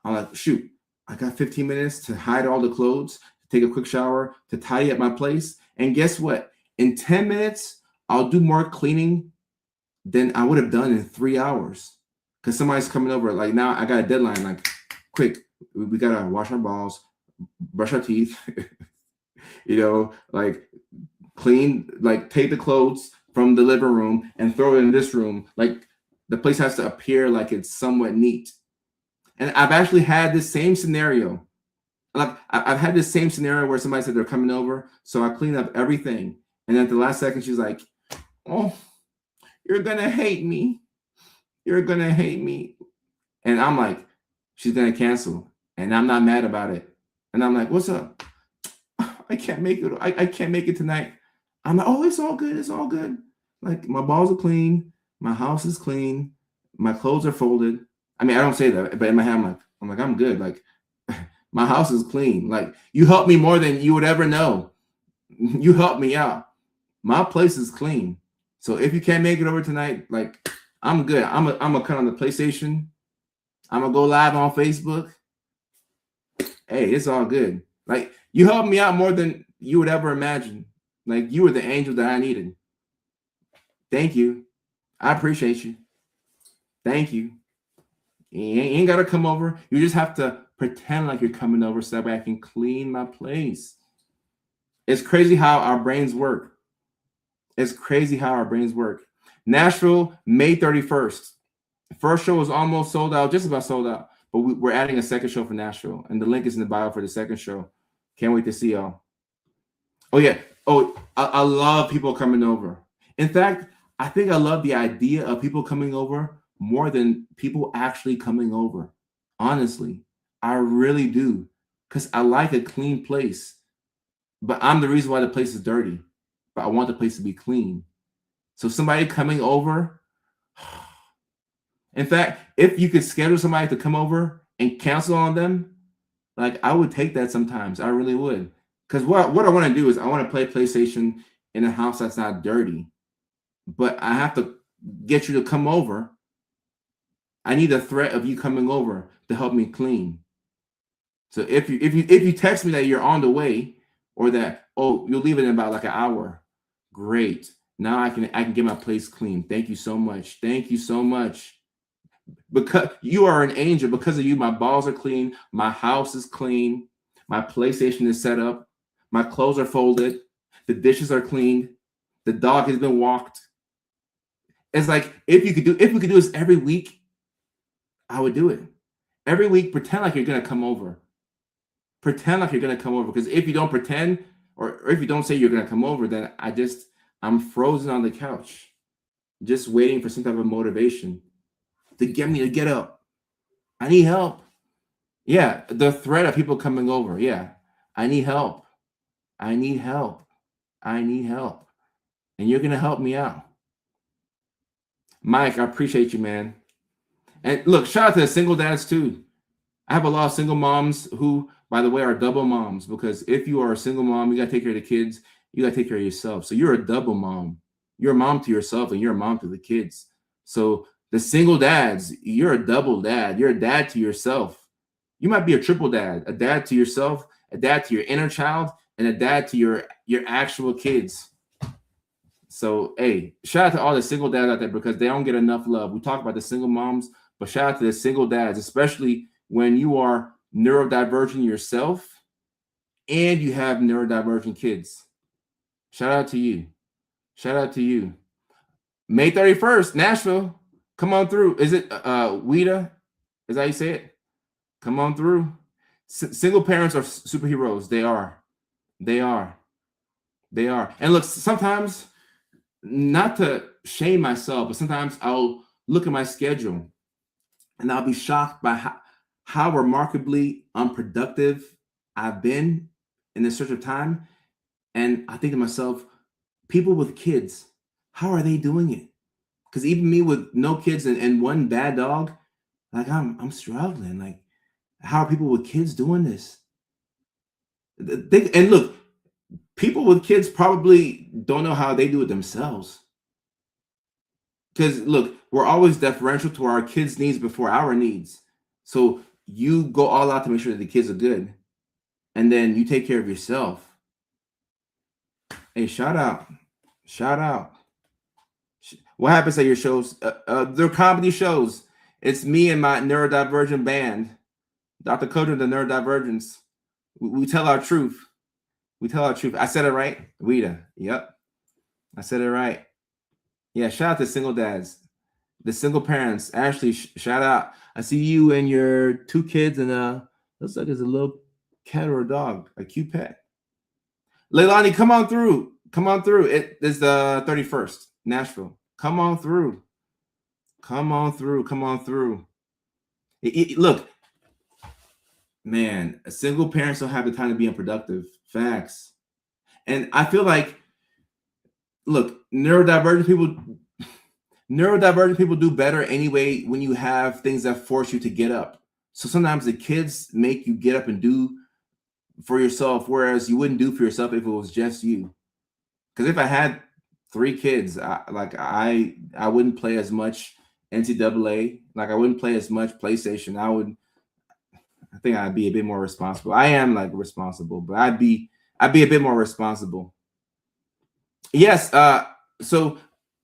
I'm like, shoot, I got 15 minutes to hide all the clothes, to take a quick shower, to tidy up my place. And guess what? In 10 minutes, I'll do more cleaning than I would have done in 3 hours. Because somebody's coming over. Like, now I got a deadline. Like, quick, we got to wash our balls, brush our teeth, like clean, like take the clothes from the living room and throw it in this room. Like, the place has to appear like it's somewhat neat. And I've actually had this same scenario. Like, I've had this same scenario where somebody said they're coming over. So I cleaned up everything. And then at the last second, she's like, oh, you're going to hate me. You're going to hate me. And I'm like, she's going to cancel. And I'm not mad about it. And I'm like, what's up? I can't make it. I can't make it tonight. I'm like, oh, it's all good. It's all good. Like, my balls are clean. My house is clean. My clothes are folded. I mean, I don't say that, but in my head, I'm like, I'm good. Like, my house is clean. Like, you helped me more than you would ever know. You helped me out. My place is clean. So if you can't make it over tonight, like, I'm good. I'm gonna cut on the PlayStation. I'm gonna go live on Facebook. Hey, it's all good. Like, you helped me out more than you would ever imagine. Like, you were the angel that I needed. Thank you. I appreciate you. Thank you. You ain't got to come over. You just have to pretend like you're coming over so that way I can clean my place. It's crazy how our brains work. It's crazy how our brains work. Nashville, May 31st. First show is almost sold out, just about sold out. But we're adding a second show for Nashville. And the link is in the bio for the second show. Can't wait to see y'all. Oh, yeah. Oh, I love people coming over. In fact, I think I love the idea of people coming over more than people actually coming over. Honestly, I really do. because I like a clean place. But I'm the reason why the place is dirty. But I want the place to be clean. So somebody coming over, in fact, if you could schedule somebody to come over and cancel on them, like I would take that sometimes. I really would. Because what I want to do is I want to play PlayStation in a house that's not dirty. But I have to get you to come over. I need a threat of you coming over to help me clean. So if you text me that you're on the way, or that, oh, you'll leave it in about like an hour, great. Now I can get my place clean. Thank you so much. Thank you so much. Because you are an angel. Because of you, my balls are clean. My house is clean. My PlayStation is set up. My clothes are folded. The dishes are cleaned. The dog has been walked. It's like if we could do this every week, I would do it. Every week, pretend like you're gonna come over. Pretend like you're gonna come over. Because if you don't pretend, or if you don't say you're gonna come over, then I'm frozen on the couch, just waiting for some type of motivation to get me to get up. I need help. Yeah, the threat of people coming over. Yeah, I need help. I need help. I need help. And you're gonna help me out. Mike, I appreciate you, man. And look, shout out to the single dads too. I have a lot of single moms who, by the way, are double moms, because if you are a single mom, you got to take care of the kids. You got to take care of yourself. So you're a double mom. You're a mom to yourself and you're a mom to the kids. So the single dads, you're a double dad. You're a dad to yourself. You might be a triple dad, a dad to yourself, a dad to your inner child, and a dad to your actual kids. So, hey, shout out to all the single dads out there, because they don't get enough love. We talk about the single moms, but shout out to the single dads, especially when you are neurodivergent yourself and you have neurodivergent kids. Shout out to you. Shout out to you. May 31st, Nashville. Come on through. Is it Weta? Is that how you say it? Come on through. Single parents are superheroes. They are. They are. They are. And look, sometimes, not to shame myself, but sometimes I'll look at my schedule and I'll be shocked by how remarkably unproductive I've been in this search of time. And I think to myself, people with kids, how are they doing it? Because even me with no kids and one bad dog, like I'm struggling. Like, how are people with kids doing this? And look, people with kids probably don't know how they do it themselves. Because look, we're always deferential to our kids' needs before our needs. So you go all out to make sure that the kids are good, and then you take care of yourself. Hey, shout out. Shout out. What happens at your shows? They're comedy shows. It's me and my neurodivergent band, Dr. Kojo and the Neurodivergence. We tell our truth. We tell our truth. I said it right? Weta. Yep. I said it right. Yeah, shout out to single dads. The single parents. Ashley, shout out. I see you and your 2 kids, and looks like it's a little cat or a dog, a cute pet. Leilani, come on through. Come on through. It is the 31st, Nashville. Come on through. Come on through. Come on through. Look, man, single parents don't have the time to be unproductive. Facts. And I feel like, look, neurodivergent people do better anyway when you have things that force you to get up. So sometimes the kids make you get up and do for yourself, whereas you wouldn't do for yourself if it was just you. Because if I had 3 kids, I wouldn't play as much NCAA. Like, I wouldn't play as much PlayStation. I think I'd be a bit more responsible. I am responsible, but I'd be a bit more responsible. Yes. So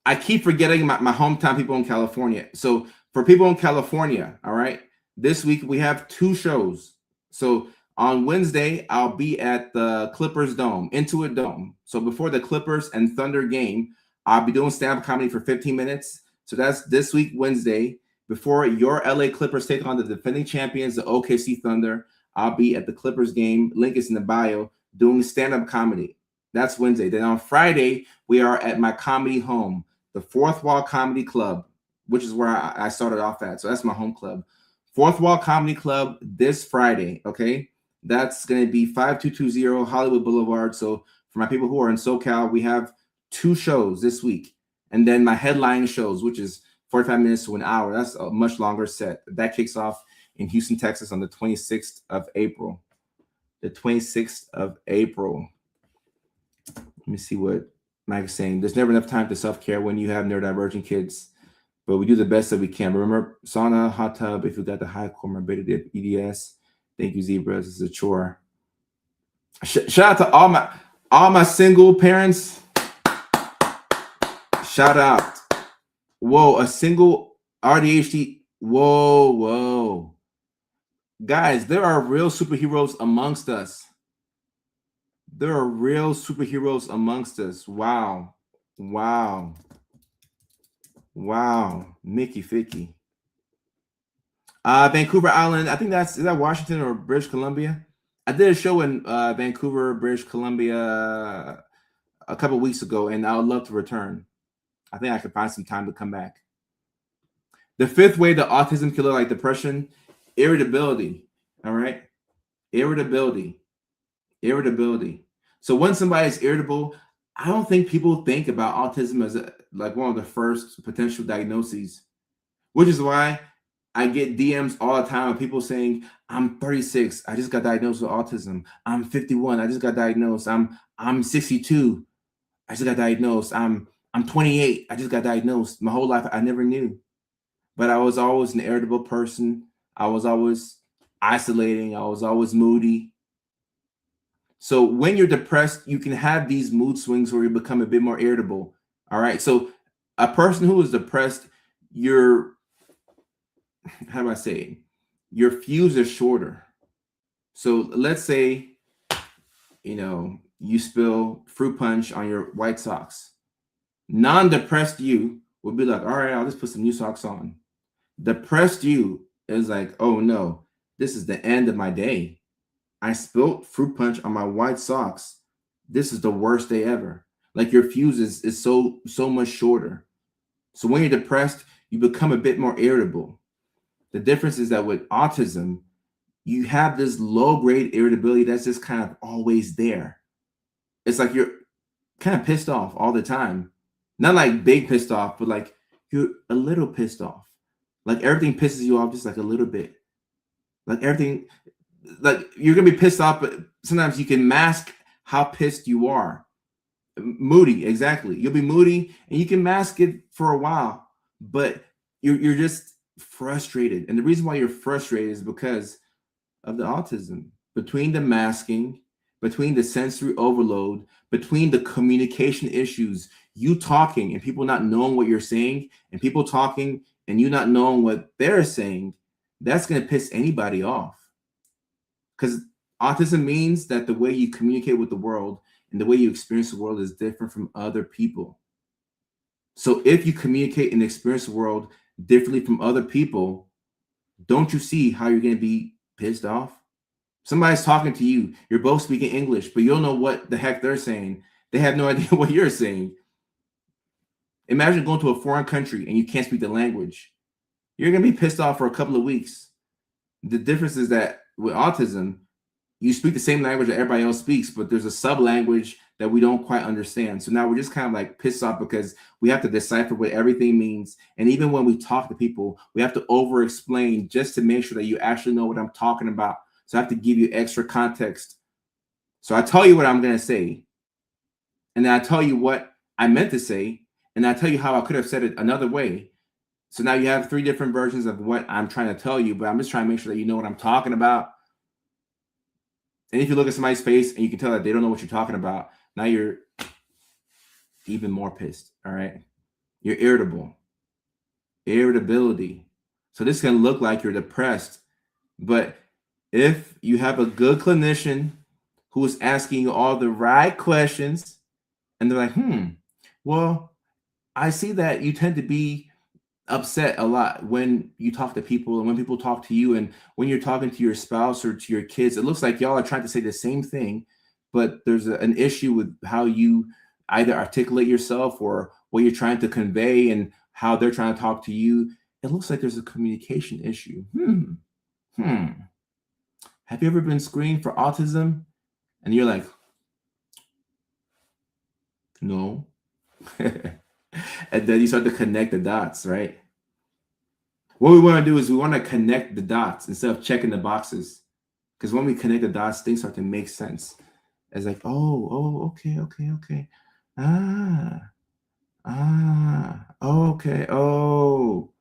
I keep forgetting my hometown people in California. So for people in California, all right, this week we have 2 shows. So on Wednesday, I'll be at the Clippers Dome, Intuit Dome. So before the Clippers and Thunder game, I'll be doing stand-up comedy for 15 minutes. So that's this week, Wednesday. Before your LA Clippers take on the defending champions, the OKC Thunder, I'll be at the Clippers game. Link is in the bio, doing stand-up comedy. That's Wednesday. Then on Friday, we are at my comedy home, the Fourth Wall Comedy Club, which is where I started off at. So that's my home club. Fourth Wall Comedy Club this Friday, okay? That's going to be 5220 Hollywood Boulevard. So for my people who are in SoCal, we have 2 shows this week. And then my headline shows, which is 45 minutes to an hour. That's a much longer set. That kicks off in Houston, Texas on the 26th of April. The 26th of April. Let me see what Mike is saying. There's never enough time to self-care when you have neurodivergent kids, but we do the best that we can. Remember, sauna, hot tub, if you got the high comorbidity of EDS. Thank you, Zebras. It's a chore. Shout out to all my single parents. Shout out. Whoa, a single RDHD. Whoa. Guys, there are real superheroes amongst us. There are real superheroes amongst us. Wow. Mickey Ficky. Vancouver Island. I think is that Washington or British Columbia? I did a show in Vancouver, British Columbia a couple weeks ago, and I would love to return. I think I could find some time to come back. The 5th way that autism can look like depression, irritability. All right? Irritability. So when somebody is irritable, I don't think people think about autism as like one of the first potential diagnoses, which is why I get DMs all the time of people saying, I'm 36, I just got diagnosed with autism. I'm 51, I just got diagnosed. I'm 62, I just got diagnosed. I'm 28, I just got diagnosed. My whole life, I never knew. But I was always an irritable person. I was always isolating. I was always moody. So when you're depressed, you can have these mood swings where you become a bit more irritable. All right. So a person who is depressed, how do I say it? Your fuse is shorter. So let's say, you spill fruit punch on your white socks. Non-depressed you will be like, all right, I'll just put some new socks on. Depressed you is like, oh no, this is the end of my day. I spilled fruit punch on my white socks. This is the worst day ever. Like your fuse is so much shorter. So when you're depressed, you become a bit more irritable. The difference is that with autism, you have this low-grade irritability that's just kind of always there. It's like you're kind of pissed off all the time. Not like big pissed off, but like you're a little pissed off. Like everything pisses you off just like a little bit. Like everything, like you're going to be pissed off, but sometimes you can mask how pissed you are. Moody, exactly. You'll be moody and you can mask it for a while, but you're just frustrated. And the reason why you're frustrated is because of the autism. Between the masking, between the sensory overload, between the communication issues, you talking and people not knowing what you're saying, and people talking and you not knowing what they're saying, that's going to piss anybody off. Because autism means that the way you communicate with the world and the way you experience the world is different from other people. So if you communicate and experience the world differently from other people, don't you see how you're going to be pissed off? Somebody's talking to you. You're both speaking English, but you don't know what the heck they're saying. They have no idea what you're saying. Imagine going to a foreign country and you can't speak the language. You're going to be pissed off for a couple of weeks. The difference is that with autism, you speak the same language that everybody else speaks, but there's a sub-language that we don't quite understand. So now we're just kind of like pissed off because we have to decipher what everything means. And even when we talk to people, we have to over-explain just to make sure that you actually know what I'm talking about. So I have to give you extra context. So I tell you what I'm going to say, and then I tell you what I meant to say, and I tell you how I could have said it another way. So now you have 3 different versions of what I'm trying to tell you, but I'm just trying to make sure that you know what I'm talking about. And if you look at somebody's face and you can tell that they don't know what you're talking about, now you're even more pissed, all right? You're irritable. Irritability. So this can look like you're depressed, but if you have a good clinician who is asking you all the right questions, and they're like, well, I see that you tend to be upset a lot when you talk to people and when people talk to you, and when you're talking to your spouse or to your kids, it looks like y'all are trying to say the same thing, but there's an issue with how you either articulate yourself or what you're trying to convey and how they're trying to talk to you. It looks like there's a communication issue. Have you ever been screened for autism? And you're like, no. And then you start to connect the dots, right? What we want to do is we want to connect the dots instead of checking the boxes. Because when we connect the dots, things start to make sense. It's like, okay. Ah, okay. Oh,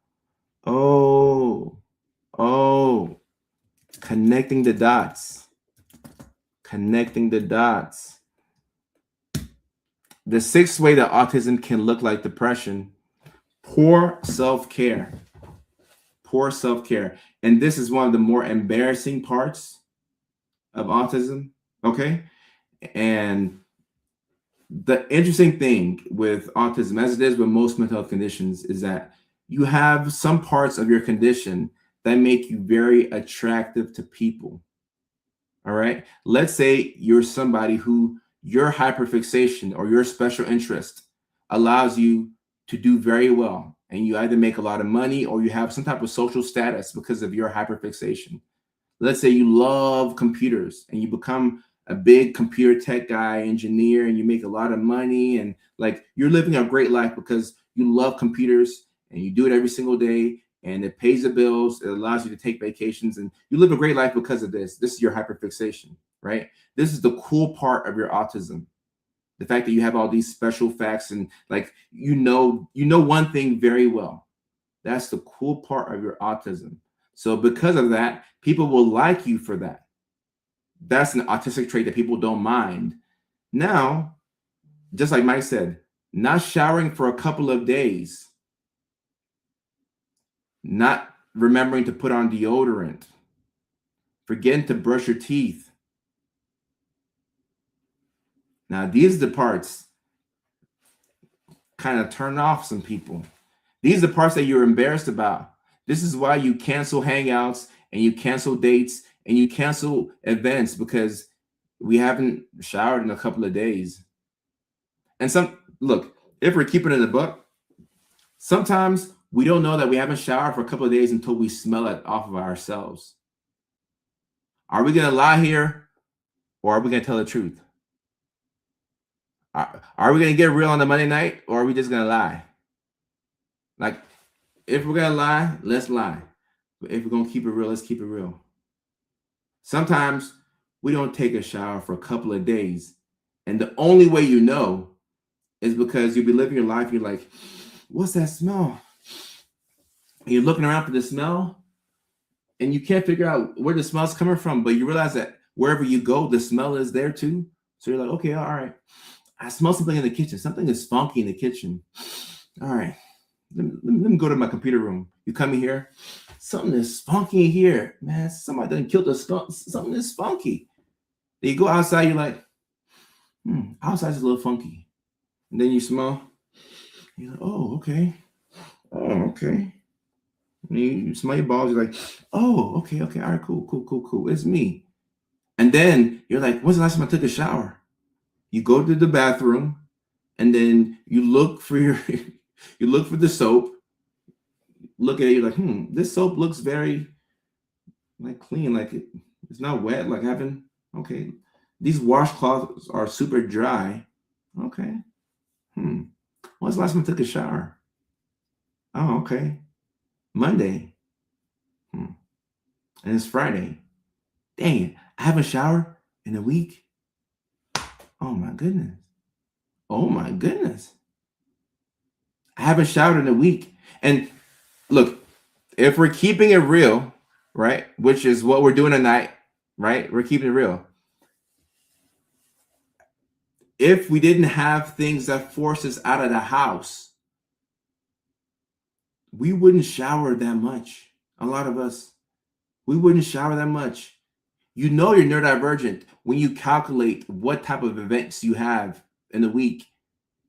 oh. Connecting the dots. Connecting the dots. The sixth way that autism can look like depression: poor self-care. Poor self-care. And this is one of the more embarrassing parts of autism. Okay. And the interesting thing with autism, as it is with most mental health conditions, is that you have some parts of your condition that make you very attractive to people. All right. Let's say you're somebody who your hyperfixation or your special interest allows you to do very well. And you either make a lot of money or you have some type of social status because of your hyperfixation. Let's say you love computers and you become a big computer tech guy, engineer, and you make a lot of money and like you're living a great life because you love computers and you do it every single day and it pays the bills. It allows you to take vacations and you live a great life because of this. This is your hyperfixation, right? This is the cool part of your autism. The fact that you have all these special facts and like you know one thing very well. That's the cool part of your autism. So because of that, people will like you for that. That's an autistic trait that people don't mind. Now, just like Mike said, not showering for a couple of days, not remembering to put on deodorant, forgetting to brush your teeth. Now, these are the parts kind of turn off some people. These are the parts that you're embarrassed about. This is why you cancel hangouts and you cancel dates and you cancel events because we haven't showered in a couple of days. And look, if we're keeping it in the book, sometimes we don't know that we haven't showered for a couple of days until we smell it off of ourselves. Are we going to lie here or are we going to tell the truth? Are we going to get real on the Monday night or are we just going to lie? Like, if we're going to lie, let's lie. But if we're going to keep it real, let's keep it real. Sometimes we don't take a shower for a couple of days. And the only way you know is because you'll be living your life. You're like, what's that smell? And you're looking around for the smell and you can't figure out where the smell's coming from. But you realize that wherever you go, the smell is there too. So you're like, okay, all right. I smell something in the kitchen. Something is funky in the kitchen. All right. Let me go to my computer room. You come in here. Something is funky in here. Man, somebody done killed a skunk. Something is funky. Then you go outside. You're like, outside's a little funky. And then you smell. You're like, oh, okay. Oh, okay. And you smell your balls. You're like, oh, okay. All right, cool. It's me. And then you're like, when's the last time I took a shower? You go to the bathroom and then you look for you look for the soap. Look at it, you're like, this soap looks very like clean, like it's not wet, like having okay. These washcloths are super dry. Okay. When's the last time I took a shower? Oh, okay. Monday. And it's Friday. Dang it. I haven't showered in a week. Oh my goodness. I haven't showered in a week. And look, if we're keeping it real, right, which is what we're doing tonight, right? We're keeping it real. If we didn't have things that force us out of the house, we wouldn't shower that much. A lot of us, we wouldn't shower that much. You know you're neurodivergent when you calculate what type of events you have in a week,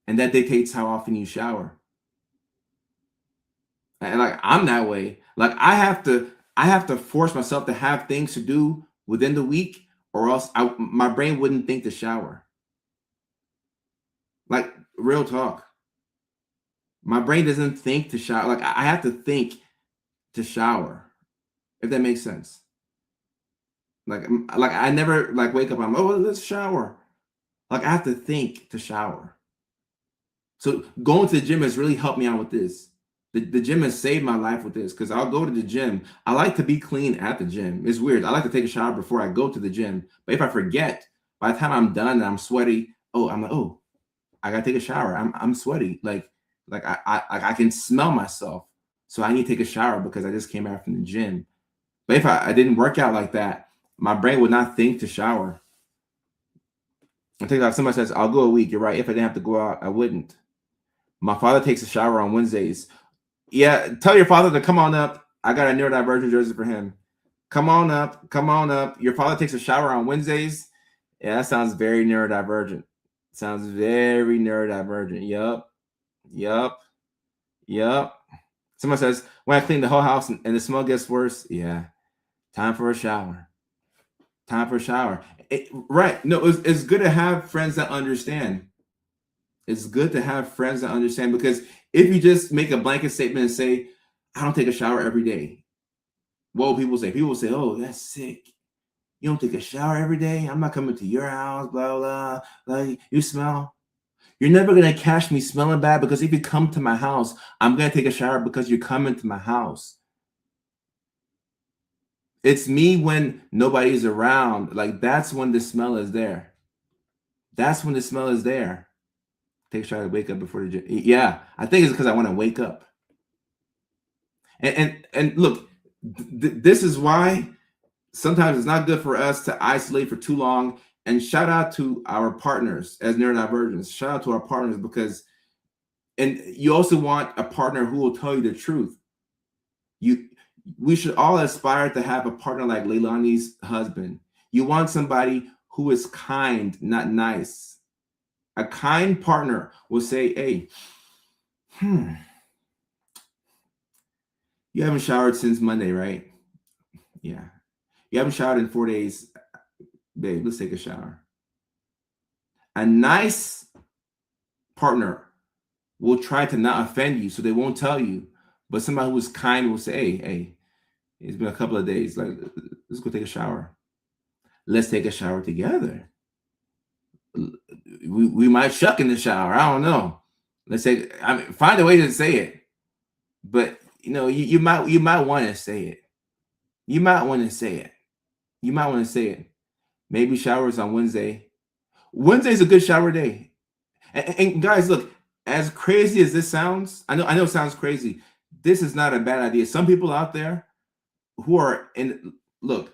and that dictates how often you shower. And like I'm that way. Like I have to force myself to have things to do within the week, or else my brain wouldn't think to shower. Like real talk. My brain doesn't think to shower. Like I have to think to shower, if that makes sense. Like I never like wake up. I'm let's shower. Like I have to think to shower. So going to the gym has really helped me out with this. The gym has saved my life with this because I'll go to the gym. I like to be clean at the gym. It's weird. I like to take a shower before I go to the gym. But if I forget, by the time I'm done and I'm sweaty, I'm like, I gotta take a shower. I'm sweaty. Like I can smell myself. So I need to take a shower because I just came out from the gym. But if I didn't work out like that, my brain would not think to shower. I think like somebody says, I'll go a week. You're right. If I didn't have to go out, I wouldn't. My father takes a shower on Wednesdays. Yeah, tell your father to come on up. I got a neurodivergent jersey for him. Come on up. Come on up. Your father takes a shower on Wednesdays. Yeah, that sounds very neurodivergent. Sounds very neurodivergent. Yup. Yup. Yup. Someone says, when I clean the whole house and the smell gets worse, yeah, time for a shower. Time for a shower. Right. No, it's good to have friends that understand. It's good to have friends that understand because if you just make a blanket statement and say, I don't take a shower every day, what will people say? People will say, oh, that's sick. You don't take a shower every day? I'm not coming to your house, blah, blah, blah. You smell. You're never going to catch me smelling bad because if you come to my house, I'm going to take a shower because you're coming to my house. It's me when nobody's around. Like, that's when the smell is there. That's when the smell is there. Take a shower to wake up before the gym. Yeah, I think it's because I want to wake up. And look, this is why sometimes it's not good for us to isolate for too long. And shout out to our partners as neurodivergents. Shout out to our partners because, and you also want a partner who will tell you the truth. We should all aspire to have a partner like Leilani's husband. You want somebody who is kind, not nice. A kind partner will say, hey, you haven't showered since Monday, right? Yeah. You haven't showered in 4 days. Babe, let's take a shower. A nice partner will try to not offend you, so they won't tell you. But somebody who is kind will say, hey, it's been a couple of days. Like, let's go take a shower. Let's take a shower together. We might shuck in the shower. I don't know. Let's say, find a way to say it. But you might want to say it. You might want to say it. You might want to say it. Maybe showers on Wednesday. Wednesday's a good shower day. And guys, look, as crazy as this sounds, I know it sounds crazy. This is not a bad idea. Some people out there who are look,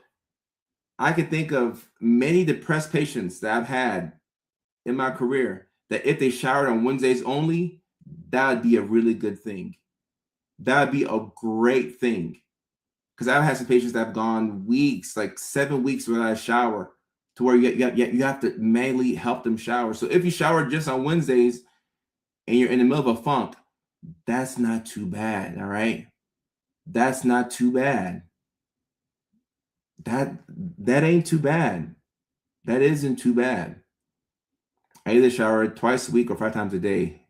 I can think of many depressed patients that I've had in my career that if they showered on Wednesdays only, that would be a really good thing. That would be a great thing. Because I've had some patients that have gone weeks, like 7 weeks without a shower, to where you have to manually help them shower. So if you shower just on Wednesdays and you're in the middle of a funk, that's not too bad, all right? That's not too bad. That ain't too bad. That isn't too bad. I either shower twice a week or 5 times a day.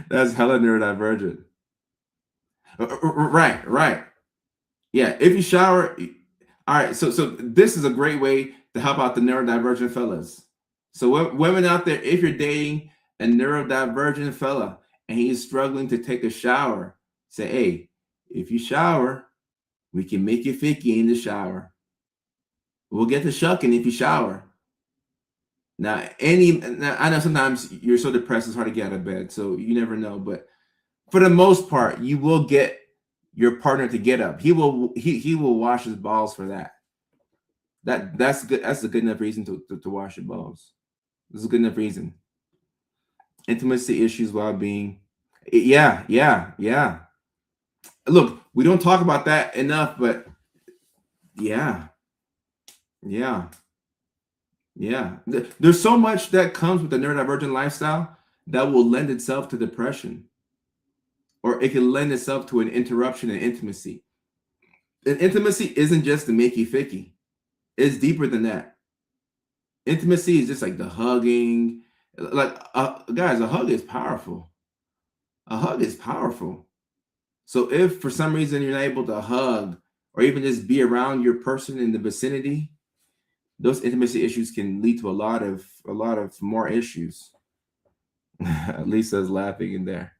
That's hella neurodivergent. Right. Yeah, if you shower, all right. So this is a great way to help out the neurodivergent fellas. So women out there, if you're dating a neurodivergent fella and he's struggling to take a shower, say, hey, if you shower, we can make you ficky in the shower. We'll get the shucking if you shower. Now, I know sometimes you're so depressed it's hard to get out of bed, so you never know. But for the most part, you will get your partner to get up. He will wash his balls for that. That's good. That's a good enough reason to wash your balls. This is a good enough reason. Intimacy issues while being, yeah. Look, we don't talk about that enough, but yeah. There's so much that comes with the neurodivergent lifestyle that will lend itself to depression, or it can lend itself to an interruption in intimacy. And intimacy isn't just to make you ficky. It's deeper than that. Intimacy is just like the hugging. Like, guys, a hug is powerful. A hug is powerful. So if for some reason you're not able to hug or even just be around your person in the vicinity, those intimacy issues can lead to a lot of more issues. Lisa's laughing in there.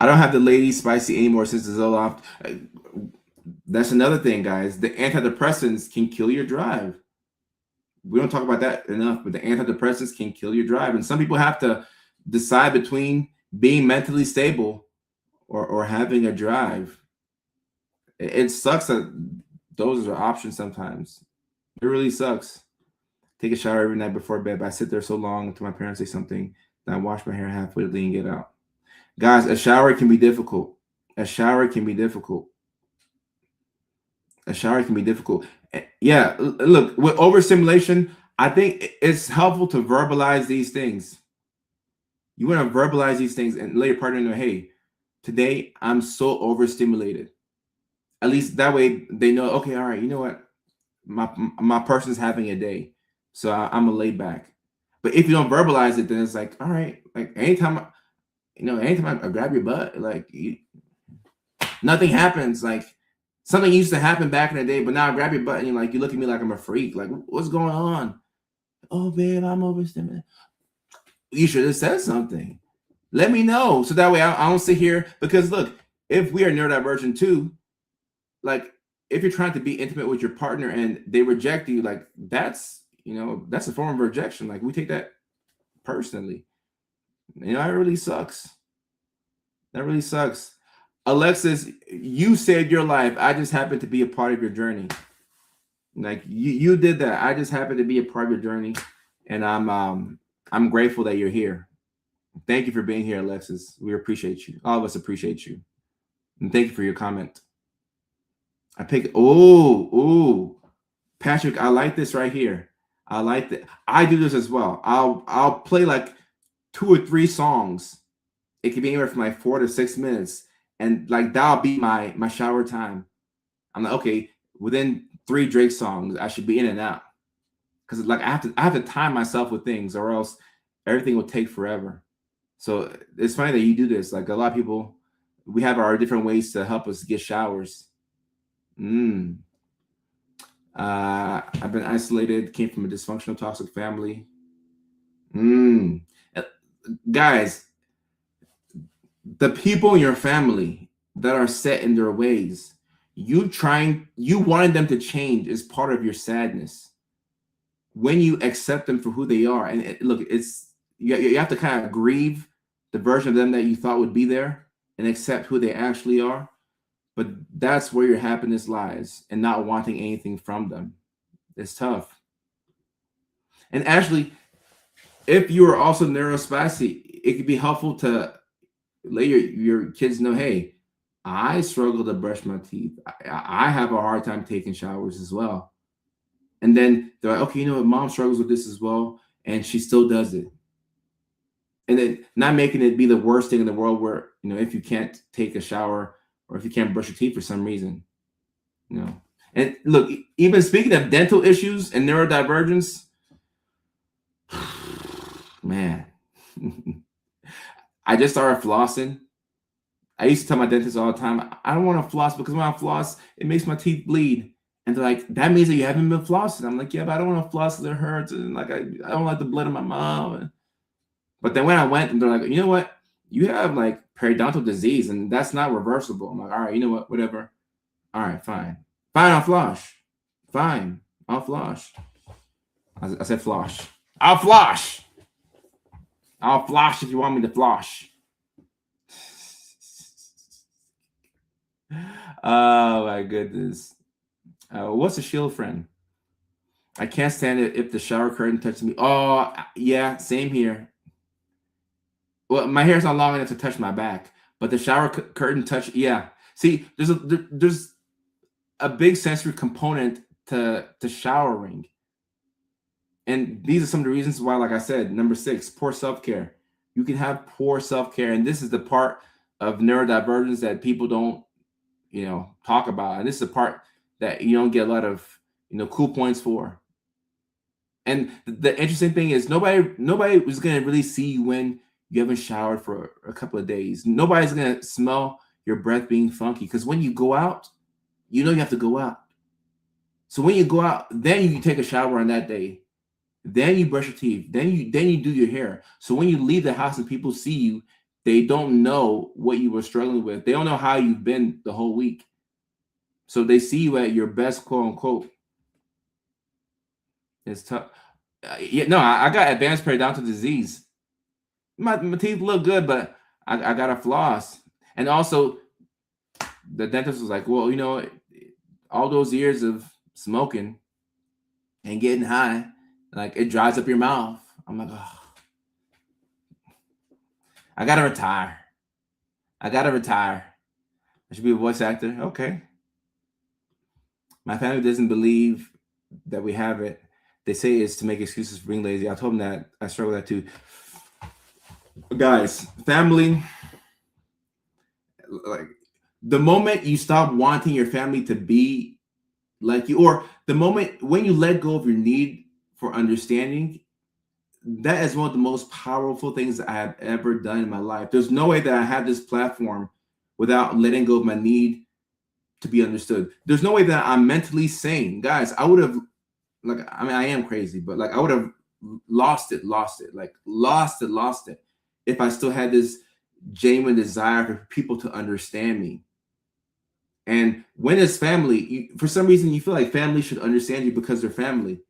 I don't have the lady spicy anymore since it's all off. That's another thing, guys. The antidepressants can kill your drive. We don't talk about that enough, but the antidepressants can kill your drive. And some people have to decide between being mentally stable or having a drive. It sucks that those are options sometimes. It really sucks. Take a shower every night before bed, but I sit there so long until my parents say something, then I wash my hair halfway to and get out. Guys, a shower can be difficult. A shower can be difficult. A shower can be difficult. Yeah, look, with overstimulation, I think it's helpful to verbalize these things. You want to verbalize these things and let your partner know, hey, today I'm so overstimulated. At least that way they know, okay, all right, you know what? My person's having a day, so I'm gonna lay back. But if you don't verbalize it, then it's like, all right, like anytime I grab your butt, like nothing happens. Like something used to happen back in the day, but now I grab your butt and you look at me like I'm a freak. Like, what's going on? Oh, babe, I'm overstimulated. You should have said something. Let me know, so that way I don't sit here. Because look, if we are neurodivergent too, like if you're trying to be intimate with your partner and they reject you, like that's a form of rejection. Like we take that personally. It really sucks. That really sucks. Alexis, you saved your life. I just happened to be a part of your journey. Like you did that. I just happened to be a part of your journey, and I'm grateful that you're here. Thank you for being here, Alexis. We appreciate you. All of us appreciate you, and thank you for your comment. Patrick, I like this right here. I like that. I do this as well. I'll play like 2 or 3 songs. It can be anywhere from like 4 to 6 minutes, and like that'll be my shower time. I'm like, okay, within 3 Drake songs, I should be in and out, because like I have to time myself with things, or else everything will take forever. So it's funny that you do this. Like a lot of people, we have our different ways to help us get showers. I've been isolated, came from a dysfunctional, toxic family. Guys, the people in your family that are set in their ways, you wanted them to change is part of your sadness. When you accept them for who they are, and look, it's you have to kind of grieve the version of them that you thought would be there and accept who they actually are. But that's where your happiness lies, and not wanting anything from them. It's tough. And actually, if you are also neurospicy, it could be helpful to let your kids know, hey, I struggle to brush my teeth. I have a hard time taking showers as well. And then they're like, okay, you know what? Mom struggles with this as well, and she still does it. And then not making it be the worst thing in the world where, if you can't take a shower or if you can't brush your teeth for some reason, And look, even speaking of dental issues and neurodivergence, man, I just started flossing. I used to tell my dentist all the time, I don't want to floss because when I floss, it makes my teeth bleed. And they're like, that means that you haven't been flossing. I'm like, yeah, but I don't want to floss because it hurts. And like, I don't like the blood of my mom. But then when I went, and they're like, you know what? You have like periodontal disease, and that's not reversible. I'm like, all right, you know what? Whatever. All right, fine. Fine, I'll floss. Fine, I'll floss. I said floss. I'll floss. I'll floss if you want me to floss. Oh my goodness. What's a shield friend? I can't stand it if the shower curtain touches me. Oh yeah, same here. Well, my hair's not long enough to touch my back, but the shower curtain touch. Yeah. See, there's a big sensory component to showering, and these are some of the reasons why. Like I said, number 6, poor self-care. You can have poor self-care, and this is the part of neurodivergence that people don't talk about, and this is the part that you don't get a lot of cool points for. And the interesting thing is nobody was going to really see you when you haven't showered for a couple of days. Nobody's gonna smell your breath being funky because when you go out, you know you have to go out. So when you go out, then you take a shower on that day. Then you brush your teeth. Then you do your hair. So when you leave the house and people see you, they don't know what you were struggling with. They don't know how you've been the whole week. So they see you at your best, quote unquote. It's tough. Yeah, no, I got advanced periodontal disease. My teeth look good, but I got a floss. And also, the dentist was like, well, all those years of smoking and getting high, like it dries up your mouth. I'm like, oh, I gotta retire. I gotta retire. I should be a voice actor. Okay. My family doesn't believe that we have it. They say it's to make excuses for being lazy. I told them that I struggle with that too. Guys, family, like the moment you stop wanting your family to be like you, or the moment when you let go of your need for understanding, that is one of the most powerful things that I have ever done in my life. There's no way that I have this platform without letting go of my need to be understood. There's no way that I'm mentally sane. Guys, I would have, like, I mean, I am crazy, but like I would have lost it, if I still had this genuine desire for people to understand me. And when it's family, for some reason, you feel like family should understand you because they're family.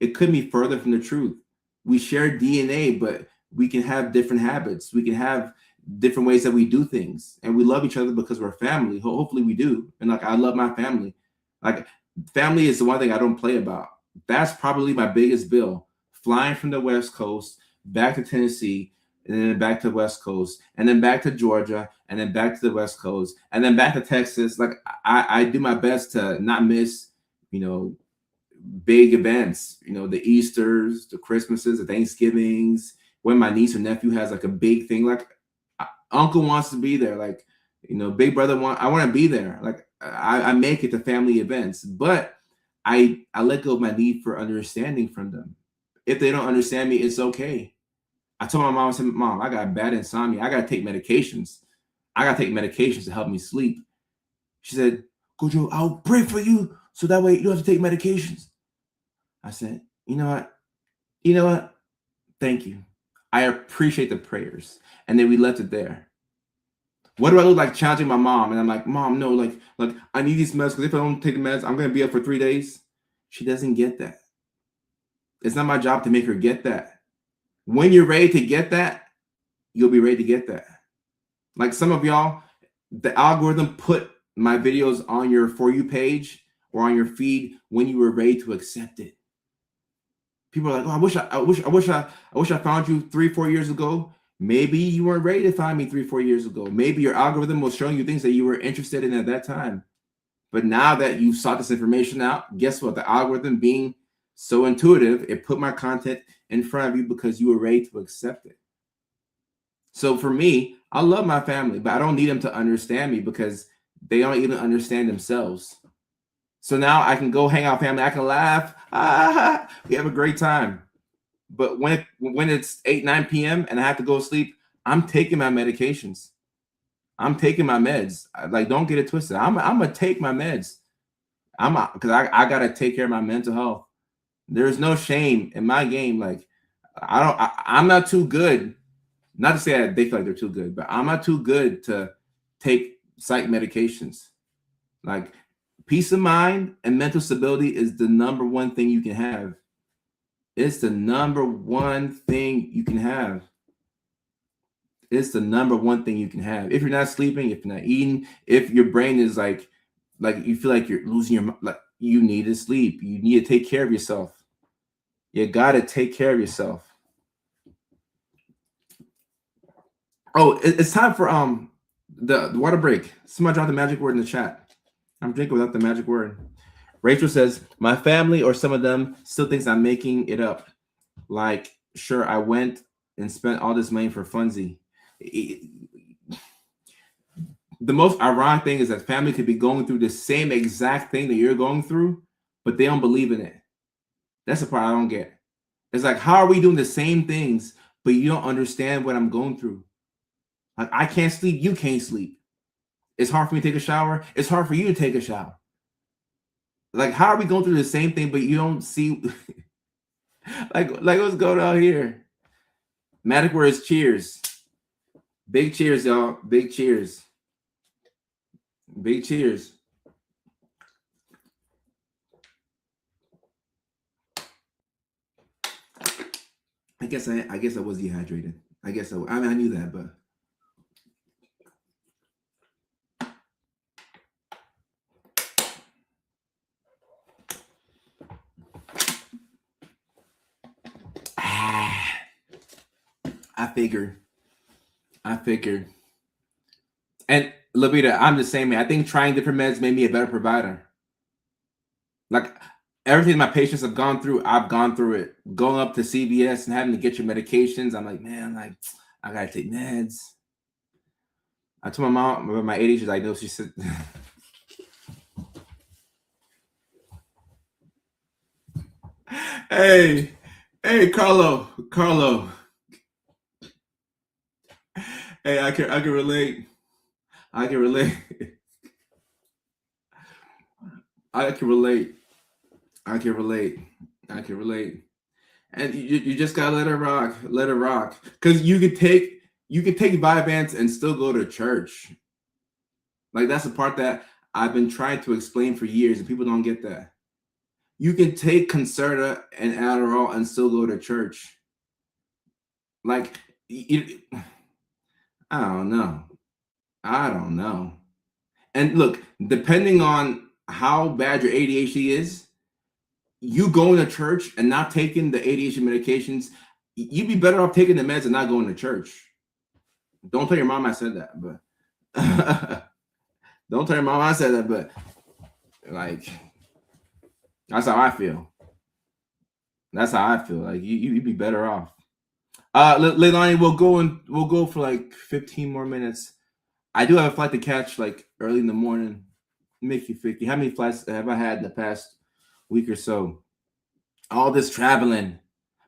It couldn't be further from the truth. We share DNA, but we can have different habits. We can have different ways that we do things. And we love each other because we're family. Hopefully we do. And like, I love my family. Like, family is the one thing I don't play about. That's probably my biggest bill. Flying from the West Coast back to Tennessee, and then back to the West Coast, and then back to Georgia, and then back to the West Coast, and then back to Texas. Like, I do my best to not miss, big events, the Easters, the Christmases, the Thanksgivings, when my niece or nephew has like a big thing, like uncle wants to be there, like, big brother I want to be there. Like I make it to family events, but I let go of my need for understanding from them. If they don't understand me, it's okay. I told my mom, I said, Mom, I got bad insomnia. I got to take medications. To help me sleep. She said, Gojo, I'll pray for you so that way you don't have to take medications. I said, you know what? Thank you. I appreciate the prayers. And then we left it there. What do I look like challenging my mom? And I'm like, Mom, no, like I need these meds because if I don't take the meds, I'm going to be up for 3 days. She doesn't get that. It's not my job to make her get that. When you're ready to get that, you'll be ready to get that. Like some of y'all, the algorithm put my videos on your For You page or on your feed when you were ready to accept it. People are like, oh, I wish I found you 3-4 years ago. Maybe you weren't ready to find me 3-4 years ago. Maybe your algorithm was showing you things that you were interested in at that time. But now that you've sought this information out, guess what? The algorithm, being so intuitive, it put my content in front of you because you were ready to accept it. So for me, I love my family, but I don't need them to understand me because they don't even understand themselves. So now I can go hang out with family. I can laugh. We have a great time. But when it's 8-9 p.m. and I have to go to sleep, I'm taking my medications. I'm taking my meds. Like, don't get it twisted. I'm gonna take my meds. Because I gotta take care of my mental health. There's no shame in my game. Like, I'm not too good. Not to say that they feel like they're too good, but I'm not too good to take psych medications. Like, peace of mind and mental stability is the number one thing you can have. It's the number one thing you can have. It's the number one thing you can have. If you're not sleeping, if you're not eating, if your brain is like you feel like you're losing your, like, you need to sleep. You need to take care of yourself. You got to take care of yourself. Oh, it's time for the water break. Somebody dropped the magic word in the chat. I'm drinking without the magic word. Rachel says, my family or some of them still thinks I'm making it up. Like, sure, I went and spent all this money for funsie. The most ironic thing is that family could be going through the same exact thing that you're going through, but they don't believe in it. That's the part I don't get. It's like, how are we doing the same things, but you don't understand what I'm going through. Like, I can't sleep, you can't sleep. It's hard for me to take a shower. It's hard for you to take a shower. Like, how are we going through the same thing, but you don't see? like what's going on here? Magic words, cheers. Big cheers, y'all. Big cheers. Big cheers. I guess I was dehydrated. I mean, I knew that, but I figured. And Levita, I'm the same way. I think trying different meds made me a better provider. Like, everything my patients have gone through, I've gone through it. Going up to CVS and having to get your medications, I'm like, man, like, I gotta take meds. I told my mom about my ADHD diagnosis. She said, hey, Carlo. Hey, I can relate. I can relate. I can relate. I can relate. I can relate. And you just gotta let it rock. Let it rock. Because you could take Vyvanse and still go to church. Like, that's the part that I've been trying to explain for years, and people don't get that. You can take Concerta and Adderall and still go to church. Like, I don't know. And look, depending on how bad your ADHD is, you going to church and not taking the ADHD medications, you'd be better off taking the meds and not going to church. Don't tell your mom I said that, but don't tell your mom I said that, but like, that's how I feel. Like, you'd be better off. Leilani, we'll go for like 15 more minutes. I do have a flight to catch like early in the morning. Mickey 50. How many flights have I had in the past week or so? All this traveling.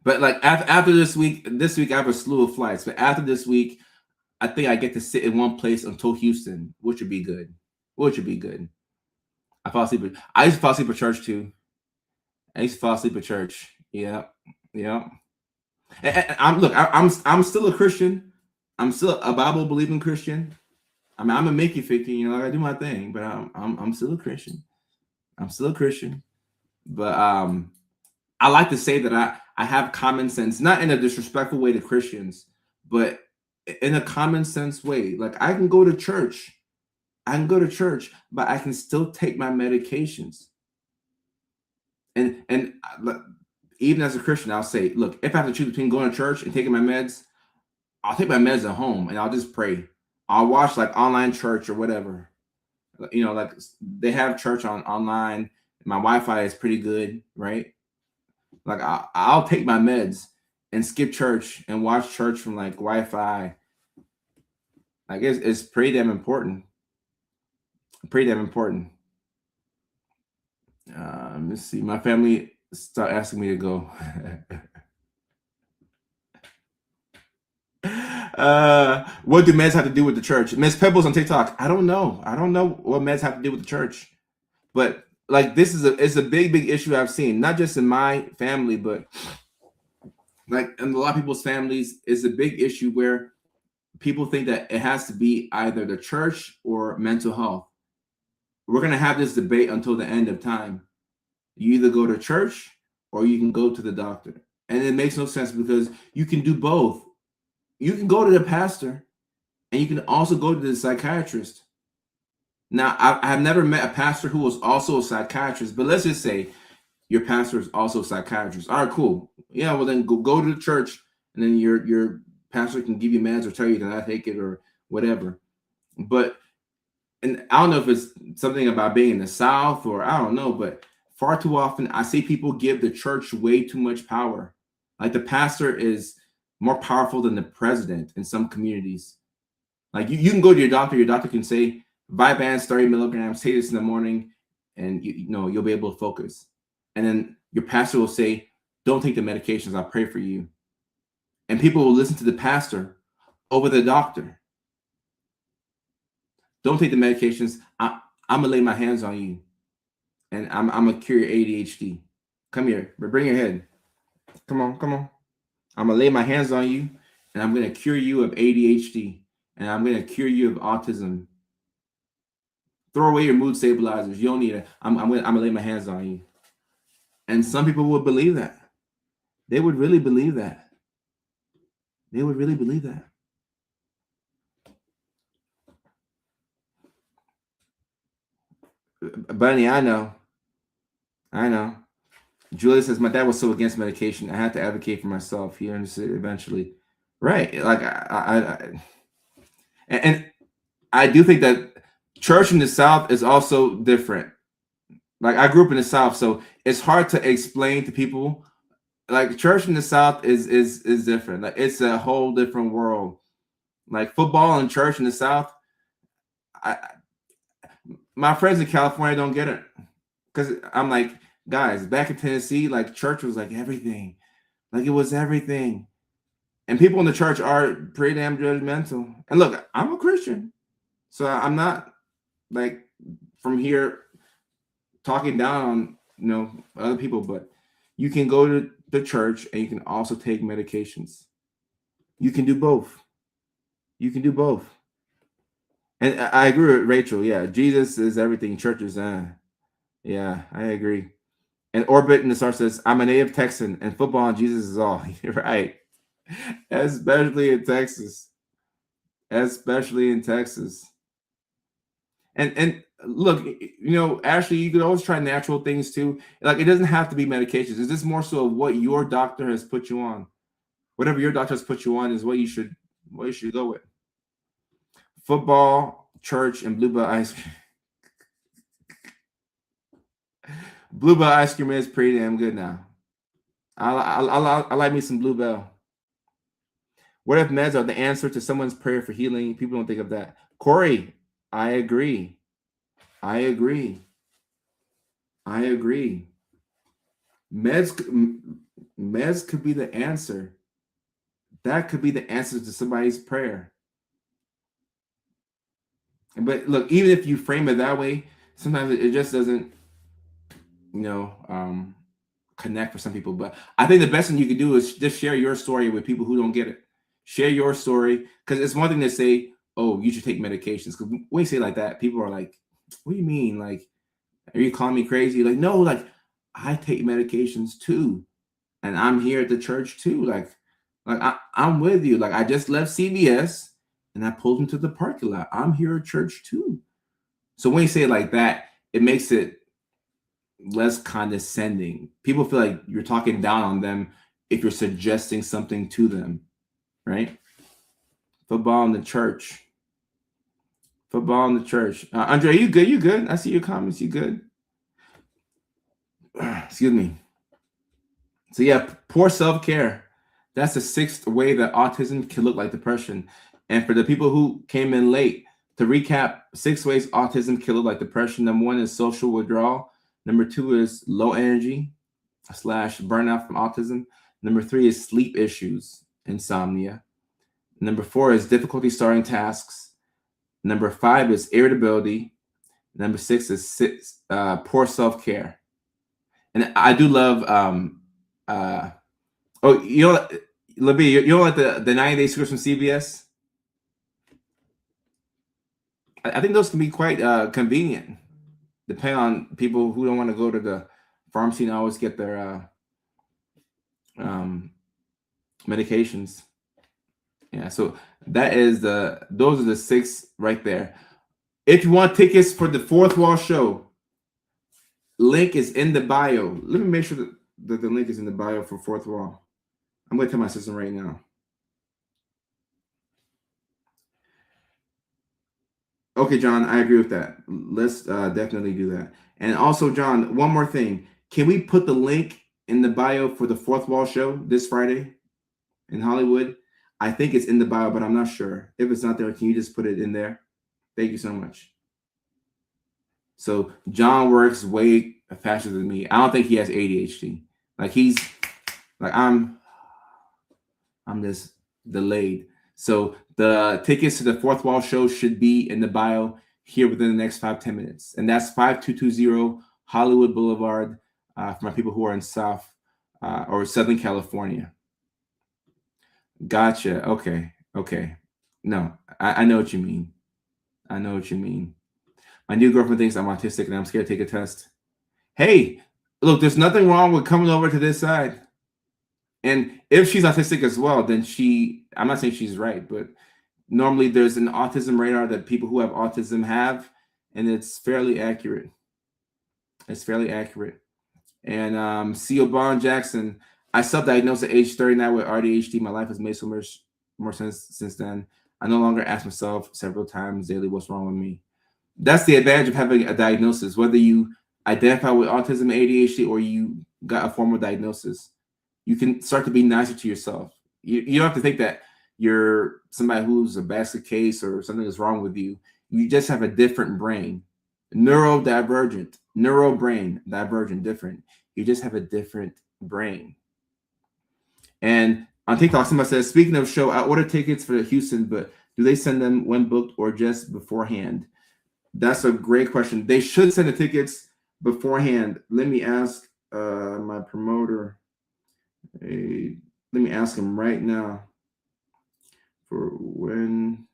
But like, after this week I have a slew of flights. But after this week, I think I get to sit in one place until Houston, which would be good. I fall asleep. I used to fall asleep at church too. Yeah. And I'm still a Christian. I'm still a Bible believing Christian. I mean, I'm a Mickey 50, you know, I do my thing, but I'm still a Christian. But I like to say that I have common sense, not in a disrespectful way to Christians, but in a common sense way. Like, I can go to church, but I can still take my medications. And even as a Christian, I'll say, look, if I have to choose between going to church and taking my meds, I'll take my meds at home and I'll just pray. I'll watch like online church or whatever. You know, like, they have church online. My Wi-Fi is pretty good, right? Like, I'll take my meds and skip church and watch church from like Wi-Fi. Like, it's pretty damn important. Let's see. My family start asking me to go. What do meds have to do with the church? Miss Pebbles on TikTok. I don't know what meds have to do with the church, but like, it's a big issue I've seen, not just in my family, but like in a lot of people's families. Is a big issue where people think that it has to be either the church or mental health. We're gonna have this debate until the end of time. You either go to church or you can go to the doctor, and it makes no sense because you can do both. You can go to the pastor and you can also go to the psychiatrist. Now, I have never met a pastor who was also a psychiatrist, but let's just say your pastor is also a psychiatrist. All right, cool. Yeah, well then go to the church, and then your pastor can give you meds or tell you to not take it or whatever. But, and I don't know if it's something about being in the South or I don't know, but far too often I see people give the church way too much power. Like, the pastor is more powerful than the president in some communities. Like, you can go to your doctor can say, Vyvanse 30 milligrams, take this in the morning, and you know you'll be able to focus. And then your pastor will say, don't take the medications, I'll pray for you. And people will listen to the pastor over the doctor. Don't take the medications. I'm gonna lay my hands on you, and I'm gonna cure your ADHD. Come here, bring your head. Come on, come on. I'm gonna lay my hands on you, and I'm gonna cure you of ADHD, and I'm gonna cure you of autism. Throw away your mood stabilizers. You don't need it. I'm gonna lay my hands on you. And some people would believe that. They would really believe that. They would really believe that. Bunny, I know. Julia says, my dad was so against medication, I had to advocate for myself. He understood eventually. Right. Like, and I do think that church in the South is also different. Like, I grew up in the South, so it's hard to explain to people. Like, church in the South is different. Like, it's a whole different world. Like, football and church in the South, my friends in California don't get it. Because I'm like, guys, back in Tennessee, like, church was like everything. Like, it was everything. And people in the church are pretty damn judgmental. And look, I'm a Christian, so I'm not like from here talking down on other people, but you can go to the church and you can also take medications. You can do both. You can do both. And I agree with Rachel. Yeah, Jesus is everything. Churches, yeah, I agree. And Orbit in the Star says, I'm a native Texan, and football and Jesus is all. You're right. Especially in Texas. Especially in Texas. And look, Ashley, you could always try natural things too. Like, it doesn't have to be medications. It's just more so of what your doctor has put you on. Whatever your doctor has put you on is what you should go with. Football, church, and Bluebell ice cream. Bluebell ice cream is pretty damn good now. I like me some Bluebell. What if meds are the answer to someone's prayer for healing? People don't think of that. Corey, I agree. Meds could be the answer. That could be the answer to somebody's prayer. But look, even if you frame it that way, sometimes it just doesn't, connect for some people. But I think the best thing you can do is just share your story with people who don't get it. Share your story, because it's one thing to say, oh, you should take medications. Because when you say like that, people are like, what do you mean? Like, are you calling me crazy? Like, no, like, I take medications too. And I'm here at the church too. Like I'm with you. Like, I just left CVS and I pulled into the parking lot. I'm here at church too. So when you say it like that, it makes it less condescending. People feel like you're talking down on them if you're suggesting something to them, right? Football in the church. Andre, you good? You good? I see your comments. You good? Excuse me. So yeah, poor self-care. That's the 6th way that autism can look like depression. And for the people who came in late, to recap, 6 ways autism can look like depression. Number 1 is social withdrawal. Number 2 is low energy / burnout from autism. Number 3 is sleep issues, insomnia. Number 4 is difficulty starting tasks. Number 5 is irritability. Number 6 is poor self-care. And I do love Libby, you don't like the 90-day scripts from CVS? I think those can be quite convenient, depending on people who don't want to go to the pharmacy and always get their medications. Yeah, so those are the 6 right there. If you want tickets for the Fourth Wall show, link is in the bio. Let me make sure that the link is in the bio for Fourth Wall. I'm going to tell my system right now. Okay, John, I agree with that. Let's definitely do that. And also, John, one more thing. Can we put the link in the bio for the Fourth Wall show this Friday in Hollywood? I think it's in the bio, but I'm not sure. If it's not there, can you just put it in there? Thank you so much. So John works way faster than me. I don't think he has ADHD. I'm I'm just delayed. So the tickets to the Fourth Wall show should be in the bio here within the next 5-10 minutes. And that's 5220 Hollywood Boulevard for my people who are in South or Southern California. Gotcha. Okay. Okay. No, I know what you mean. I know what you mean. My new girlfriend thinks I'm autistic and I'm scared to take a test. Hey, look, there's nothing wrong with coming over to this side. And if she's autistic as well, then I'm not saying she's right, but normally there's an autism radar that people who have autism have, and it's fairly accurate. It's fairly accurate. And C.O. Bond Jackson, I self-diagnosed at age 39 with ADHD. My life has made so much more sense since then. I no longer ask myself several times daily what's wrong with me. That's the advantage of having a diagnosis, whether you identify with autism and ADHD or you got a formal diagnosis. You can start to be nicer to yourself. You don't have to think that you're somebody who's a basket case or something is wrong with you. You just have a different brain. Neurodivergent, neuro brain, divergent, different. You just have a different brain. And on TikTok, somebody says, speaking of show, I ordered tickets for Houston, but do they send them when booked or just beforehand? That's a great question. They should send the tickets beforehand. Let me ask my promoter. Let me ask him right now for when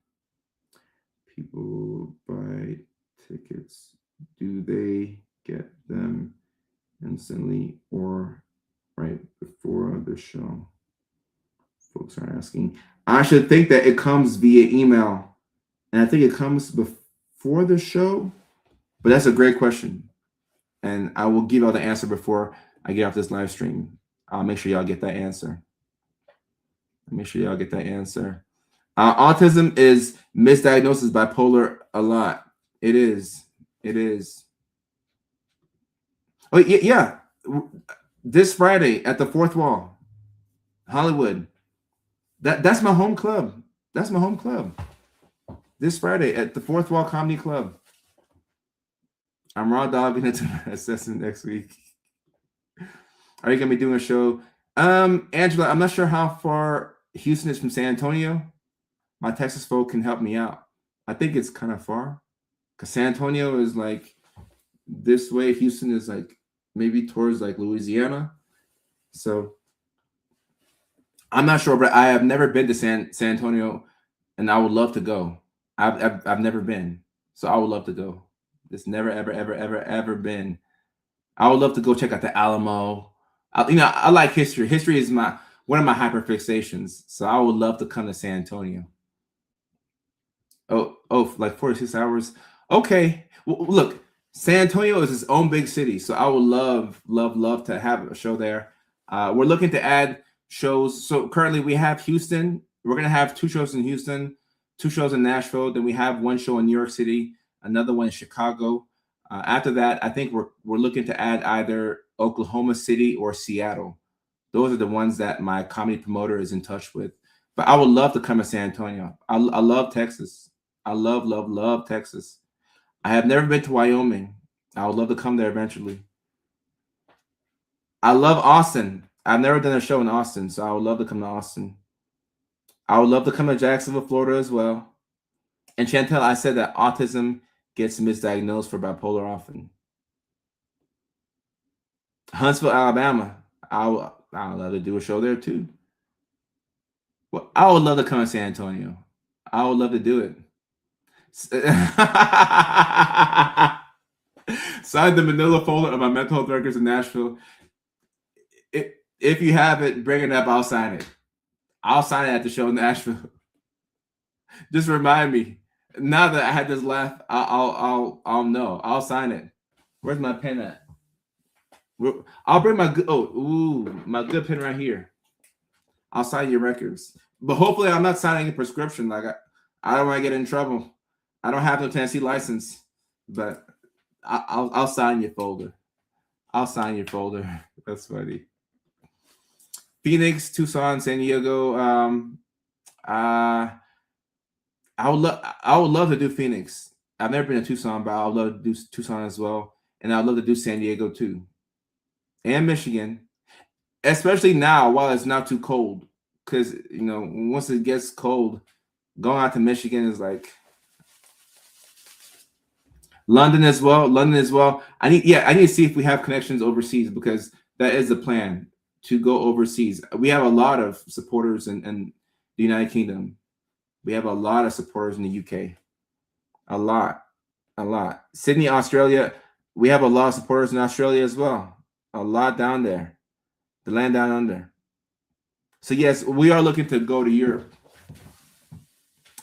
people buy tickets, do they get them instantly or right before the show? Folks are asking. I should think that it comes via email, and I think it comes before the show, but that's a great question. And I will give y'all the answer before I get off this live stream. I'll make sure y'all get that answer. Make sure y'all get that answer. Autism is misdiagnosed as bipolar a lot. It is. It is. Oh, yeah. This Friday at the Fourth Wall, Hollywood. That's my home club. That's my home club. This Friday at the Fourth Wall Comedy Club. I'm raw dogging it to assessment next week. Are you gonna be doing a show? Angela, I'm not sure how far Houston is from San Antonio. My Texas folk can help me out. I think it's kind of far because San Antonio is like this way. Houston is like maybe towards like Louisiana. So I'm not sure, but I have never been to San Antonio, and I would love to go. I've never been, so I would love to go. It's never ever been. I would love to go check out the Alamo. I like history. History is one of my hyperfixations. So I would love to come to San Antonio. Oh, like 46 hours. Okay. Well, look, San Antonio is its own big city, so I would love to have a show there. We're looking to add shows. So currently we have Houston. We're gonna have 2 shows in Houston, 2 shows in Nashville. Then we have 1 show in New York City, another one in Chicago. After that, I think we're looking to add either Oklahoma City or Seattle. Those are the ones that my comedy promoter is in touch with. But I would love to come to San Antonio. I love Texas. I love Texas. I have never been to Wyoming. I would love to come there eventually. I love Austin. I've never done a show in Austin, so I would love to come to Austin. I would love to come to Jacksonville, Florida as well. And Chantel, I said that autism gets misdiagnosed for bipolar often. Huntsville, Alabama. I would love to do a show there too. Well, I would love to come to San Antonio. I would love to do it. Sign the manila folder of my mental health records in Nashville. If you have it, bring it up. I'll sign it. I'll sign it at the show in Nashville. Just remind me. Now that I had this laugh, I'll know. I'll sign it. Where's my pen at? I'll bring my my good pen right here. I'll sign your records. But hopefully I'm not signing a prescription. Like I don't want to get in trouble. I don't have no Tennessee license, but I'll sign your folder. I'll sign your folder. That's funny. Phoenix, Tucson, San Diego. I would love to do Phoenix. I've never been to Tucson, but I would love to do Tucson as well, and I'd love to do San Diego too, and Michigan, especially now while it's not too cold. because once it gets cold, going out to Michigan is like London as well. London as well. I need to see if we have connections overseas, because that is the plan, to go overseas. We have a lot of supporters in the United Kingdom. We have a lot of supporters in the UK. A lot. Sydney, Australia. We have a lot of supporters in Australia as well. A lot down there. The land down under. So yes, we are looking to go to Europe.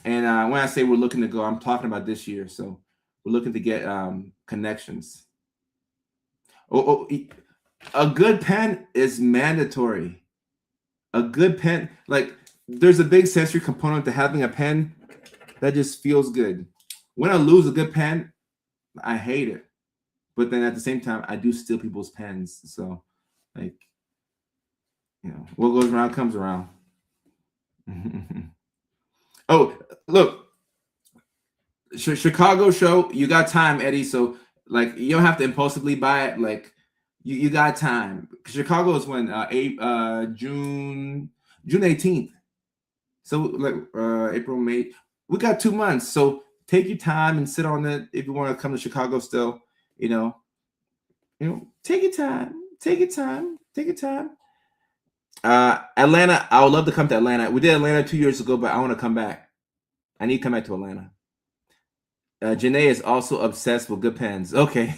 And when I say we're looking to go, I'm talking about this year. So we're looking to get connections. A good pen is mandatory. A good pen, like, there's a big sensory component to having a pen that just feels good. When I lose a good pen, I hate it. But then at the same time, I do steal people's pens. So, like, what goes around comes around. Oh, look, Chicago show, you got time, Eddie. So, like, you don't have to impulsively buy it. Like, you got time. Chicago is when June 18th. So, like, April, May. We got 2 months. So take your time and sit on it. If you want to come to Chicago still, take your time. Take your time. Atlanta, I would love to come to Atlanta. We did Atlanta 2 years ago, but I want to come back. I need to come back to Atlanta. Janae is also obsessed with good pens. Okay.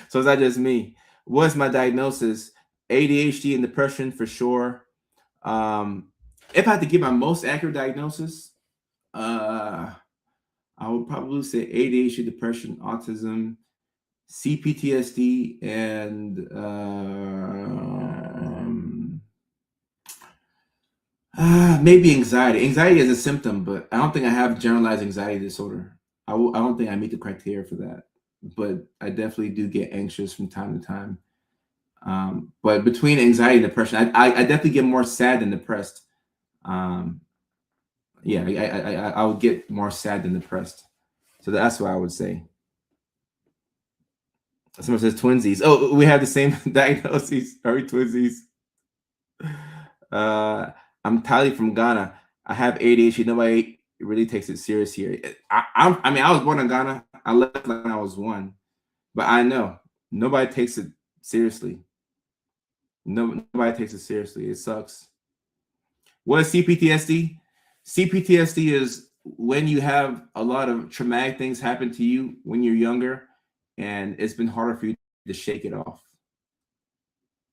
So is that just me? What's my diagnosis? ADHD and depression for sure. If I had to give my most accurate diagnosis, I would probably say ADHD, depression, autism, CPTSD, and maybe anxiety. Anxiety is a symptom, but I don't think I have generalized anxiety disorder. I don't think I meet the criteria for that, but I definitely do get anxious from time to time. But between anxiety and depression, I definitely get more sad than depressed. Yeah, I would get more sad than depressed. So that's what I would say. Someone says twinsies. Oh, we have the same diagnoses. Are we twinsies? I'm Tali from Ghana. I have ADHD. Nobody really takes it serious here. I was born in Ghana. I left when I was 1, but I know nobody takes it seriously. Nobody takes it seriously. It sucks. What is CPTSD? CPTSD is when you have a lot of traumatic things happen to you when you're younger, and it's been harder for you to shake it off.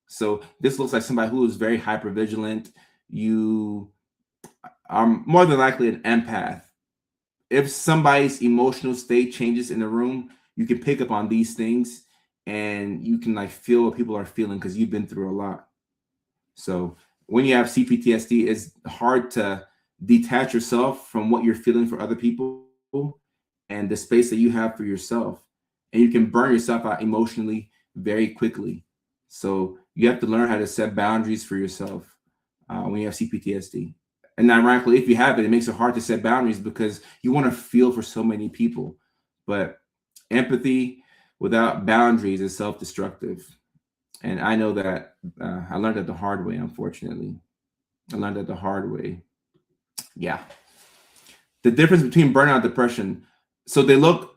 So this looks like somebody who is very hypervigilant. You are more than likely an empath. If somebody's emotional state changes in the room, you can pick up on these things, and you can, like, feel what people are feeling because you've been through a lot. So when you have CPTSD, it's hard to detach yourself from what you're feeling for other people and the space that you have for yourself. And you can burn yourself out emotionally very quickly. So you have to learn how to set boundaries for yourself when you have CPTSD. And ironically, if you have it, it makes it hard to set boundaries because you want to feel for so many people. But empathy without boundaries is self-destructive. And I know that I learned that the hard way, unfortunately. I learned that the hard way. Yeah. The difference between burnout and depression. So they look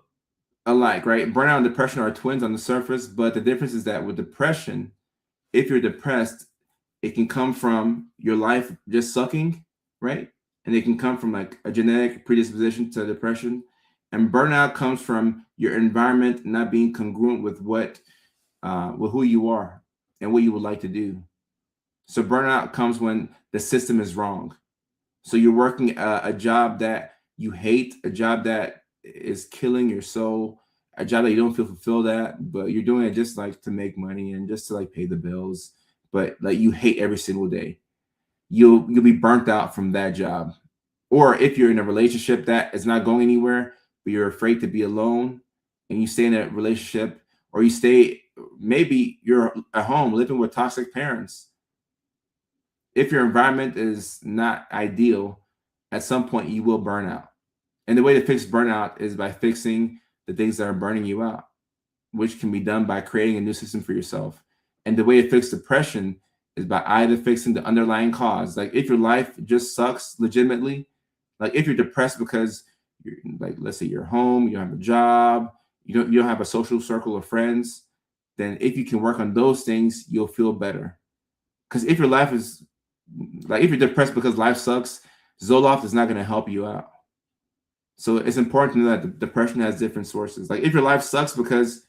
alike, right? Burnout and depression are twins on the surface, but the difference is that with depression, if you're depressed, it can come from your life just sucking, right? And it can come from, like, a genetic predisposition to depression. And burnout comes from your environment not being congruent with with who you are and what you would like to do. So burnout comes when the system is wrong. So you're working a job that you hate, a job that is killing your soul, a job that you don't feel fulfilled at, but you're doing it just, like, to make money and just to, like, pay the bills. But, like, you hate every single day. You'll be burnt out from that job. Or if you're in a relationship that is not going anywhere, but you're afraid to be alone, and you stay in a relationship, or maybe you're at home living with toxic parents. If your environment is not ideal, at some point you will burn out. And the way to fix burnout is by fixing the things that are burning you out, which can be done by creating a new system for yourself. And the way to fix depression is by either fixing the underlying cause. Like if your life just sucks legitimately, like if you're depressed because you're like, let's say you're home, you don't have a job, you don't have a social circle of friends, then if you can work on those things, you'll feel better. Because if your life is like if you're depressed because life sucks, Zoloft is not going to help you out. So it's important to know that the depression has different sources. Like if your life sucks because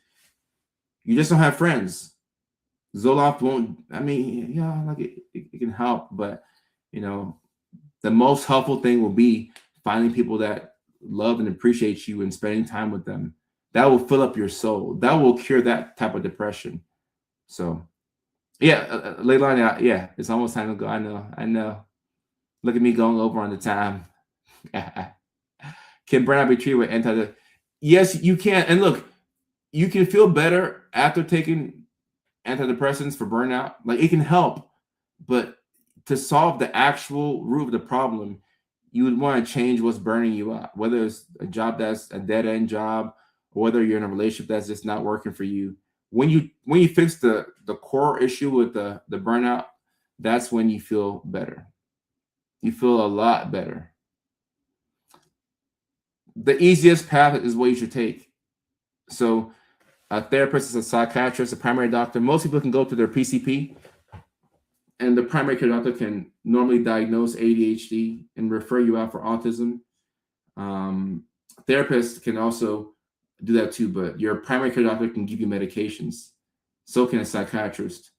you just don't have friends, Zoloft won't. I mean, yeah, like it can help, but you know, the most helpful thing will be finding people that love and appreciate you and spending time with them. That will fill up your soul. That will cure that type of depression. So, yeah, Leilani, yeah, it's almost time to go. I know. Look at me going over on the time. Can burnout be treated with anti? Yes, you can. And look, you can feel better after taking antidepressants for burnout. Like it can help, but to solve the actual root of the problem, you would want to change what's burning you out, whether it's a job that's a dead end job, or whether you're in a relationship that's just not working for you. When you fix the core issue with the burnout, that's when you feel better. You feel a lot better. The easiest path is what you should take. So a therapist is a psychiatrist, a primary doctor. Most people can go to their PCP, and the primary care doctor can normally diagnose ADHD and refer you out for autism. Therapists can also do that too, but your primary care doctor can give you medications. So can a psychiatrist.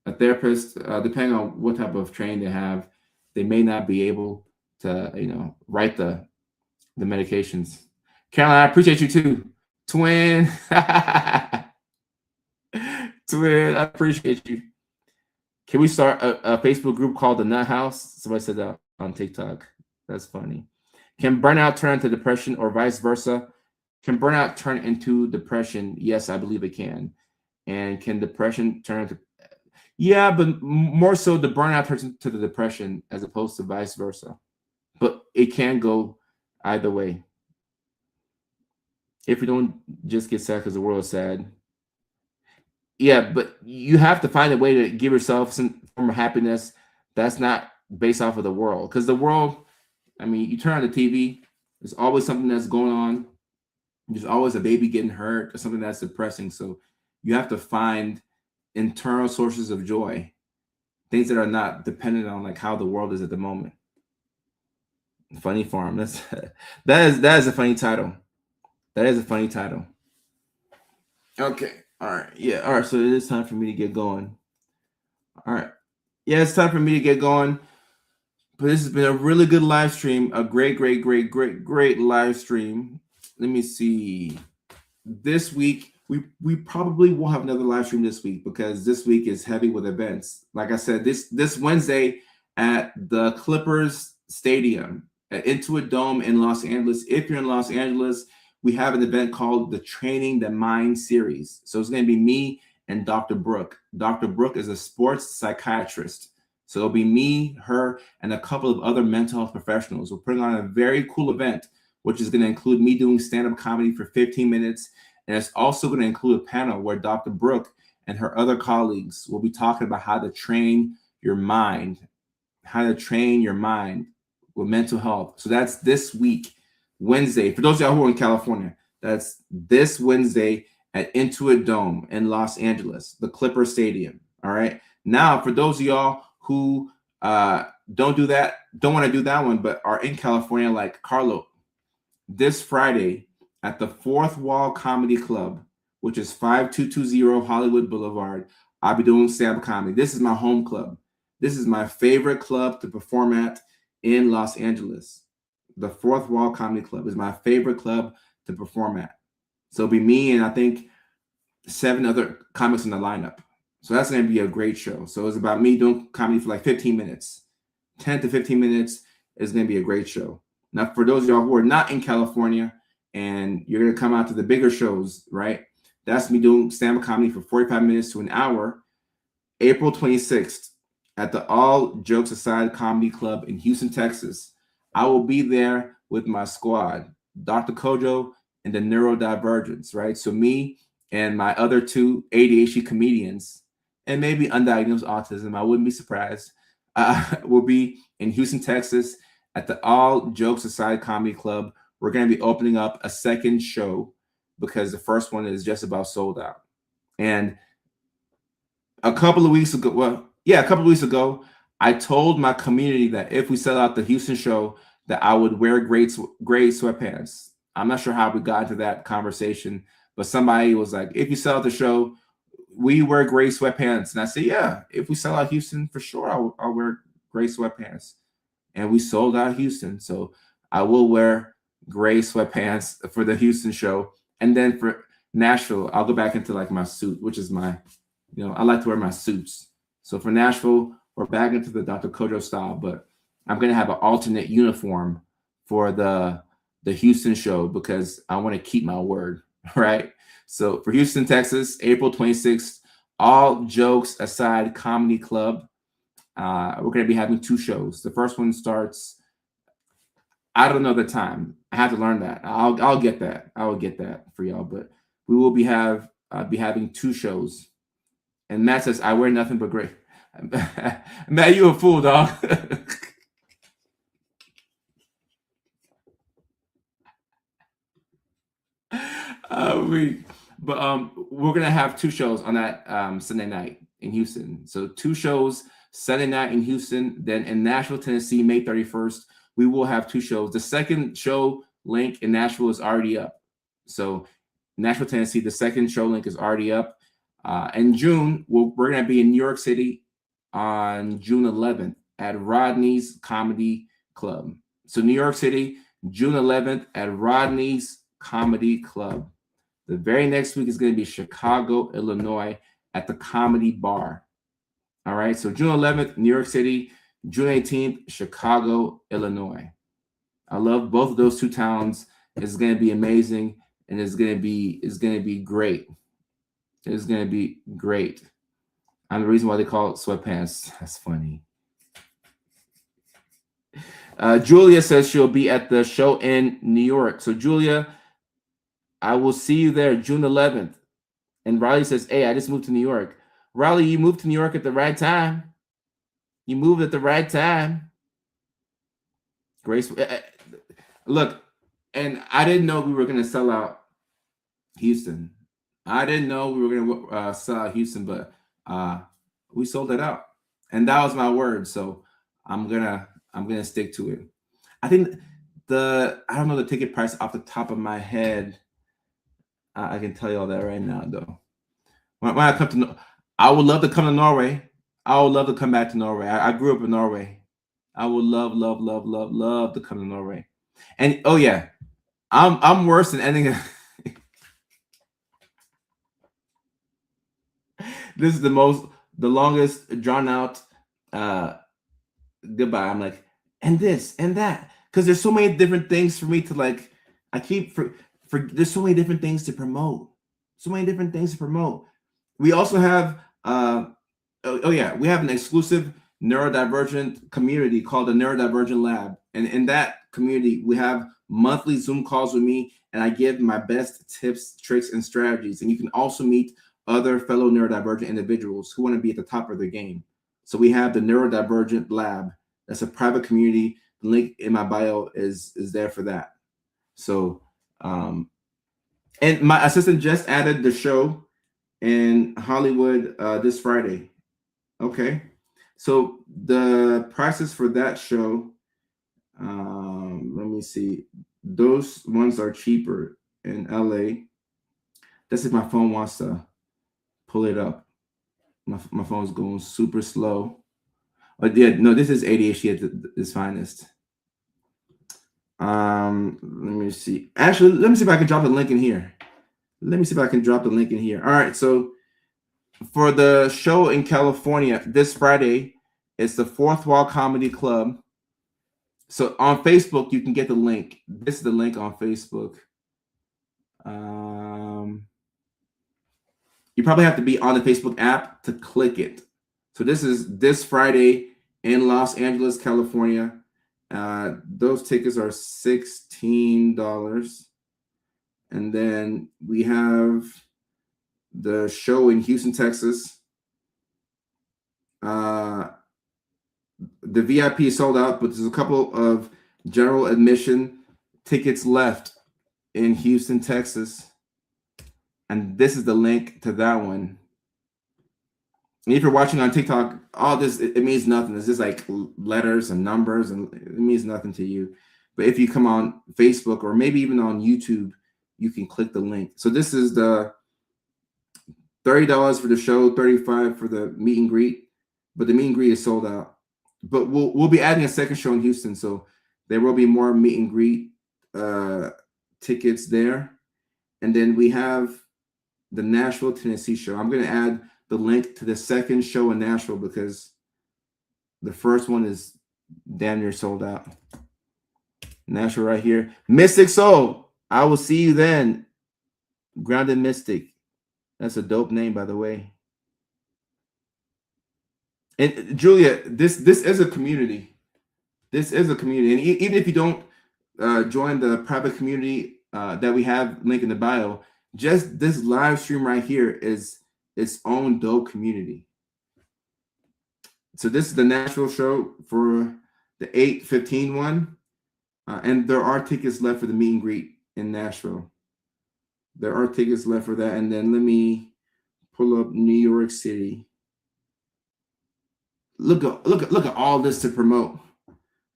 A therapist, depending on what type of training they have, they may not be able to, write the medications. Caroline, I appreciate you too. Twin. Twin, I appreciate you. Can we start a Facebook group called the Nut House? Somebody said that on TikTok. That's funny. Can burnout turn into depression or vice versa? Can burnout turn into depression? Yes, I believe it can. And can depression turn into... Yeah, but more so the burnout turns into the depression as opposed to vice versa. But it can go either way. If we don't just get sad because the world is sad. Yeah, but you have to find a way to give yourself some form of happiness that's not based off of the world. Because the world, I mean, you turn on the TV, there's always something that's going on. There's always a baby getting hurt or something that's depressing. So you have to find internal sources of joy, things that are not dependent on like how the world is at the moment. Funny Farm. That is a funny title. That is a funny title. Okay. All right. Yeah. All right. So it is time for me to get going. All right. Yeah, it's time for me to get going. But this has been a really good live stream. A great live stream. Let me see. This week, we probably won't have another live stream this week because this week is heavy with events. Like I said, this Wednesday at the Clippers Stadium at Intuit Dome in Los Angeles. If you're in Los Angeles, we have an event called the Training the Mind series. So it's going to be me and Dr. Brooke. Dr. Brooke is a sports psychiatrist. So it'll be me, her, and a couple of other mental health professionals. We're putting on a very cool event, which is going to include me doing stand-up comedy for 15 minutes. And it's also going to include a panel where Dr. Brooke and her other colleagues will be talking about how to train your mind, with mental health. So that's this week, Wednesday. For those of y'all who are in California, that's this Wednesday at Intuit Dome in Los Angeles, the Clipper Stadium. All right. Now, for those of y'all who don't want to do that one, but are in California, like Carlo, this Friday at the Fourth Wall Comedy Club, which is 5220 Hollywood Boulevard, I'll be doing stand-up comedy. This is my home club. This is my favorite club to perform at in Los Angeles. The Fourth Wall Comedy Club is my favorite club to perform at. So it'll be me and I think 7 other comics in the lineup. So that's going to be a great show. So it's about me doing comedy for like 15 minutes. 10 to 15 minutes is going to be a great show. Now, for those of y'all who are not in California and you're going to come out to the bigger shows, right? That's me doing stand-up comedy for 45 minutes to an hour, April 26th at the All Jokes Aside Comedy Club in Houston, Texas. I will be there with my squad, Dr. Kojo and the Neurodivergence, right? So me and my other 2 ADHD comedians, and maybe undiagnosed autism. I wouldn't be surprised. Will be in Houston, Texas, at the All Jokes Aside Comedy Club. We're going to be opening up a second show because the first one is just about sold out. And a couple of weeks ago, a couple of weeks ago, I told my community that if we sell out the Houston show, that I would wear gray sweatpants. I'm not sure how we got into that conversation, but somebody was like, if you sell out the show, we wear gray sweatpants. And I said, yeah, if we sell out Houston, for sure, I'll wear gray sweatpants. And we sold out Houston. So I will wear gray sweatpants for the Houston show. And then for Nashville, I'll go back into like my suit, which is my, I like to wear my suits. So for Nashville, we're back into the Dr. Kojo style, but I'm going to have an alternate uniform for the Houston show because I want to keep my word, right? So for Houston, Texas, April 26th, All Jokes Aside Comedy Club. We're going to be having 2 shows. The first one starts, I don't know the time. I have to learn that. I'll get that. I will get that for y'all. But we will be having 2 shows. And Matt says, I wear nothing but gray. Matt, you a fool, dog. We're gonna have 2 shows on that Sunday night in Houston. So 2 shows Sunday night in Houston, then in Nashville, Tennessee, May 31st. We will have 2 shows. The second show link in Nashville is already up. So Nashville, Tennessee, the second show link is already up. In June, we're gonna be in New York City on June 11th at Rodney's Comedy Club. So New York City, June 11th at Rodney's Comedy Club. The very next week is going to be Chicago, Illinois at the Comedy Bar. All right. So June 11th, New York City, June 18th, Chicago, Illinois. I love both of those 2 towns. It's going to be amazing. And it's going to be great. It's going to be great. And the reason why they call it sweatpants. That's funny. Julia says she'll be at the show in New York. So Julia, I will see you there June 11th. And Riley says, hey, I just moved to New York. Riley, you moved to New York at the right time. You moved at the right time. Grace, look, and I didn't know we were going to sell out Houston. I didn't know we were going to sell out Houston, but we sold it out. And that was my word. So I'm gonna stick to it. I think I don't know the ticket price off the top of my head. I can tell you all that right now, though. When I come to, I would love to come to Norway. I would love to come back to Norway. I grew up in Norway. I would love to come to Norway. And oh yeah, I'm worse than anything. This is the longest drawn out goodbye. I'm like, and this and that, because there's so many different things for me to like. I keep there's so many different things to promote. We also have we have an exclusive neurodivergent community called the Neurodivergent Lab, and in that community we have monthly Zoom calls with me, and I give my best tips, tricks, and strategies. And you can also meet other fellow neurodivergent individuals who want to be at the top of their game. So we have the Neurodivergent Lab. That's a private community. The link in my bio is there for that. So, and my assistant just added the show in Hollywood this Friday. Okay. So the prices for that show, let me see. Those ones are cheaper in LA. That's if my phone wants to pull it up. My phone's going super slow. But yeah, no, this is ADHD at its finest. Let me see. Actually, let me see if I can drop the link in here. All right, so for the show in California this Friday, it's the Fourth Wall Comedy Club. So on Facebook, you can get the link. This is the link on Facebook. You probably have to be on the Facebook app to click it. So this is this Friday in Los Angeles, California. Those tickets are $16. And then we have the show in Houston, Texas. The VIP is sold out, but there's a couple of general admission tickets left in Houston, Texas. And this is the link to that one. And if you're watching on TikTok, all this, it means nothing. It's just like letters and numbers, and it means nothing to you. But if you come on Facebook or maybe even on YouTube, you can click the link. So this is the $30 for the show, $35 for the meet and greet. But the meet and greet is sold out. But we'll be adding a second show in Houston, so there will be more meet and greet tickets there. And then we have the Nashville, Tennessee show. I'm going to add the link to the second show in Nashville because the first one is damn near sold out. Nashville right here. Mystic Soul. I will see you then. Grounded Mystic. That's a dope name, by the way. And Julia, this is a community. This is a community. And even if you don't join the private community that we have linked in the bio, just this live stream right here is its own dope community. So this is the Nashville show for the 8/15 one. And there are tickets left for the meet and greet in Nashville. There are tickets left for that. And then let me pull up New York City. Look at all this to promote.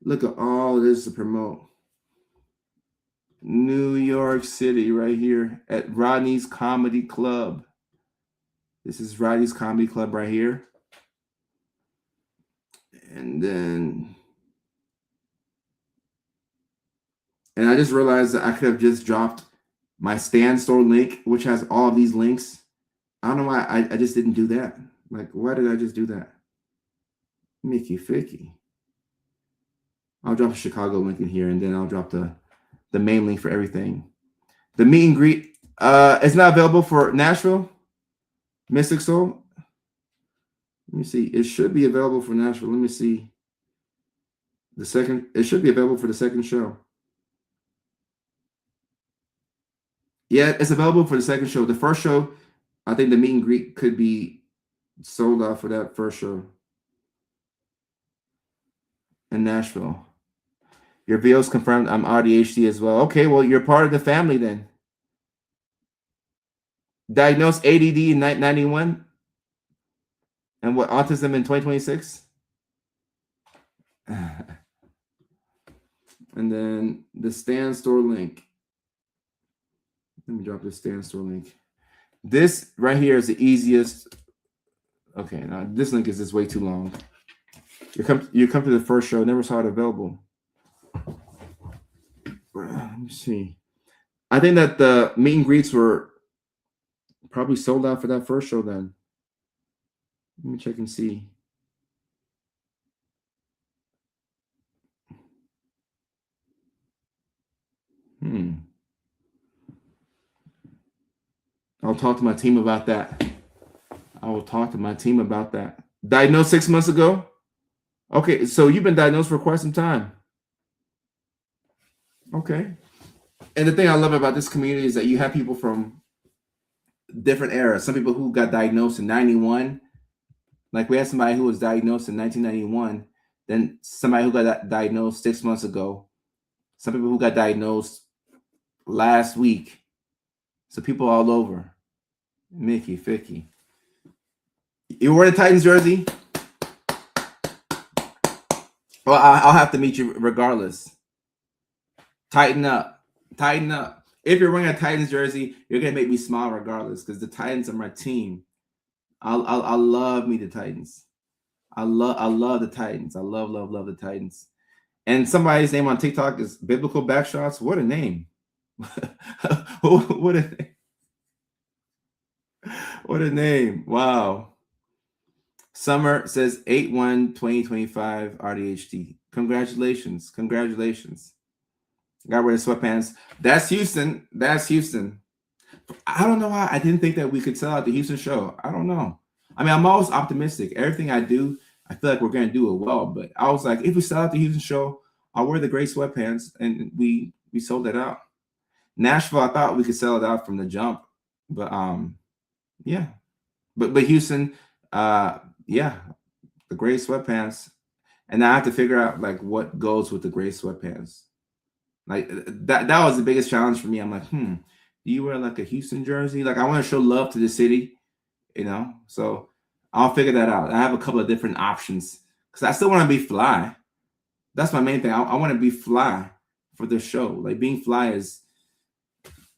Look at all this to promote. New York City right here at Rodney's Comedy Club. This is Rodney's Comedy Club right here. And I just realized that I could have just dropped my Stan Store link, which has all of these links. I don't know why I just didn't do that. Like, why did I just do that? Mickey Ficky. I'll drop a Chicago link in here, and then I'll drop the main link for everything. The meet and greet is not available for Nashville. Mystic Soul. Let me see. It should be available for Nashville. Let me see. It should be available for the second show. Yeah, it's available for the second show. The first show, I think the meet and greet could be sold out for that first show in Nashville. Your videos confirmed I'm ADHD as well. Okay, well, you're part of the family then. Diagnosed ADD in 91 and what, autism in 2026? And then the Stan Store link. Let me drop the Stan Store link. This right here is the easiest. Okay, now this link is just way too long. You come to the first show, never saw it available. Let me see. I think that the meet and greets were probably sold out for that first show then. Let me check and see. I'll talk to my team about that. I will talk to my team about that. Diagnosed 6 months ago? Okay, so you've been diagnosed for quite some time. Okay. And the thing I love about this community is that you have people from different eras. Some people who got diagnosed in 91. Like we had somebody who was diagnosed in 1991. Then somebody who got diagnosed 6 months ago. Some people who got diagnosed last week. So people all over. Mickey Ficky. You wearing a Titans jersey? Well, I'll have to meet you regardless. Tighten up. Tighten up. If you're wearing a Titans jersey, you're gonna make me smile regardless, because the Titans are my team. I love me the Titans. I love the Titans. I love the Titans. And somebody's name on TikTok is Biblical Backshots. What a name. What a name. What a name. Wow. Summer says 8/1/2025 RDHD. Congratulations. Congratulations. Got rid of sweatpants. That's Houston. That's Houston. I don't know why I didn't think that we could sell out the Houston show. I don't know. I mean, I'm always optimistic. Everything I do, I feel like we're going to do it well. But I was like, if we sell out the Houston show, I'll wear the gray sweatpants. And we sold it out. Nashville, I thought we could sell it out from the jump. But yeah. But Houston, yeah. the gray sweatpants, and I have to figure out like what goes with the gray sweatpants. Like that was the biggest challenge for me. I'm like, do you wear like a Houston jersey? Like I want to show love to the city, So I'll figure that out. I have a couple of different options because I still want to be fly. That's my main thing. I want to be fly for the show. Like being fly is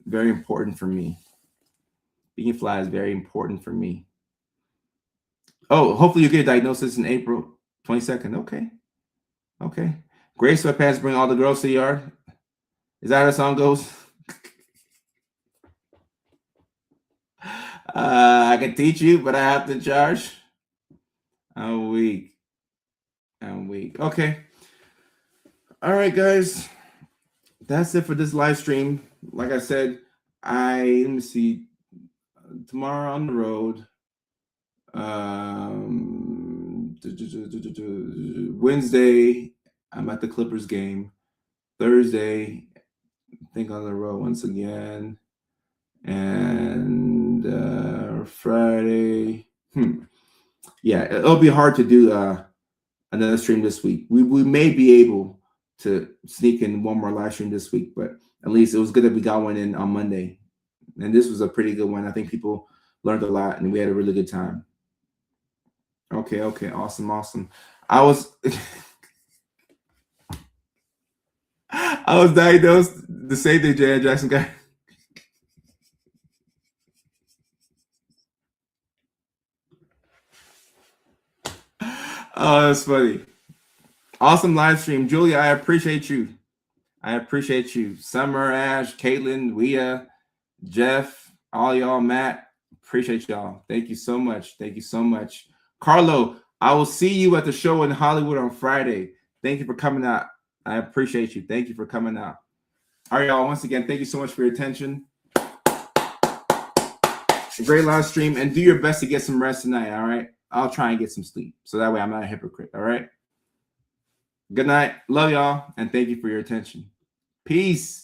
very important for me. Being fly is very important for me. Oh, hopefully you get a diagnosis in April 22nd. Okay. Gray sweatpants bring all the girls to the yard. Is that how the song goes? I can teach you, but I have to charge. I'm weak. Okay. All right, guys. That's it for this live stream. Like I said, let me see. Tomorrow on the road. Wednesday, I'm at the Clippers game. Thursday, I think on the road once again. And Friday. Yeah, it'll be hard to do another stream this week. We may be able to sneak in one more live stream this week, but at least it was good that we got one in on Monday. And this was a pretty good one. I think people learned a lot and we had a really good time. Okay. Awesome. I was diagnosed the same day Janet Jackson got. Oh, that's funny. Awesome live stream. Julia, I appreciate you. Summer, Ash, Caitlin, Leah, Jeff, all y'all, Matt. Appreciate y'all. Thank you so much. Carlo, I will see you at the show in Hollywood on Friday. Thank you for coming out. I appreciate you. Thank you for coming out. All right, y'all. Once again, thank you so much for your attention. A great live stream, and do your best to get some rest tonight, all right? I'll try and get some sleep, so that way I'm not a hypocrite, all right? Good night. Love y'all, and thank you for your attention. Peace.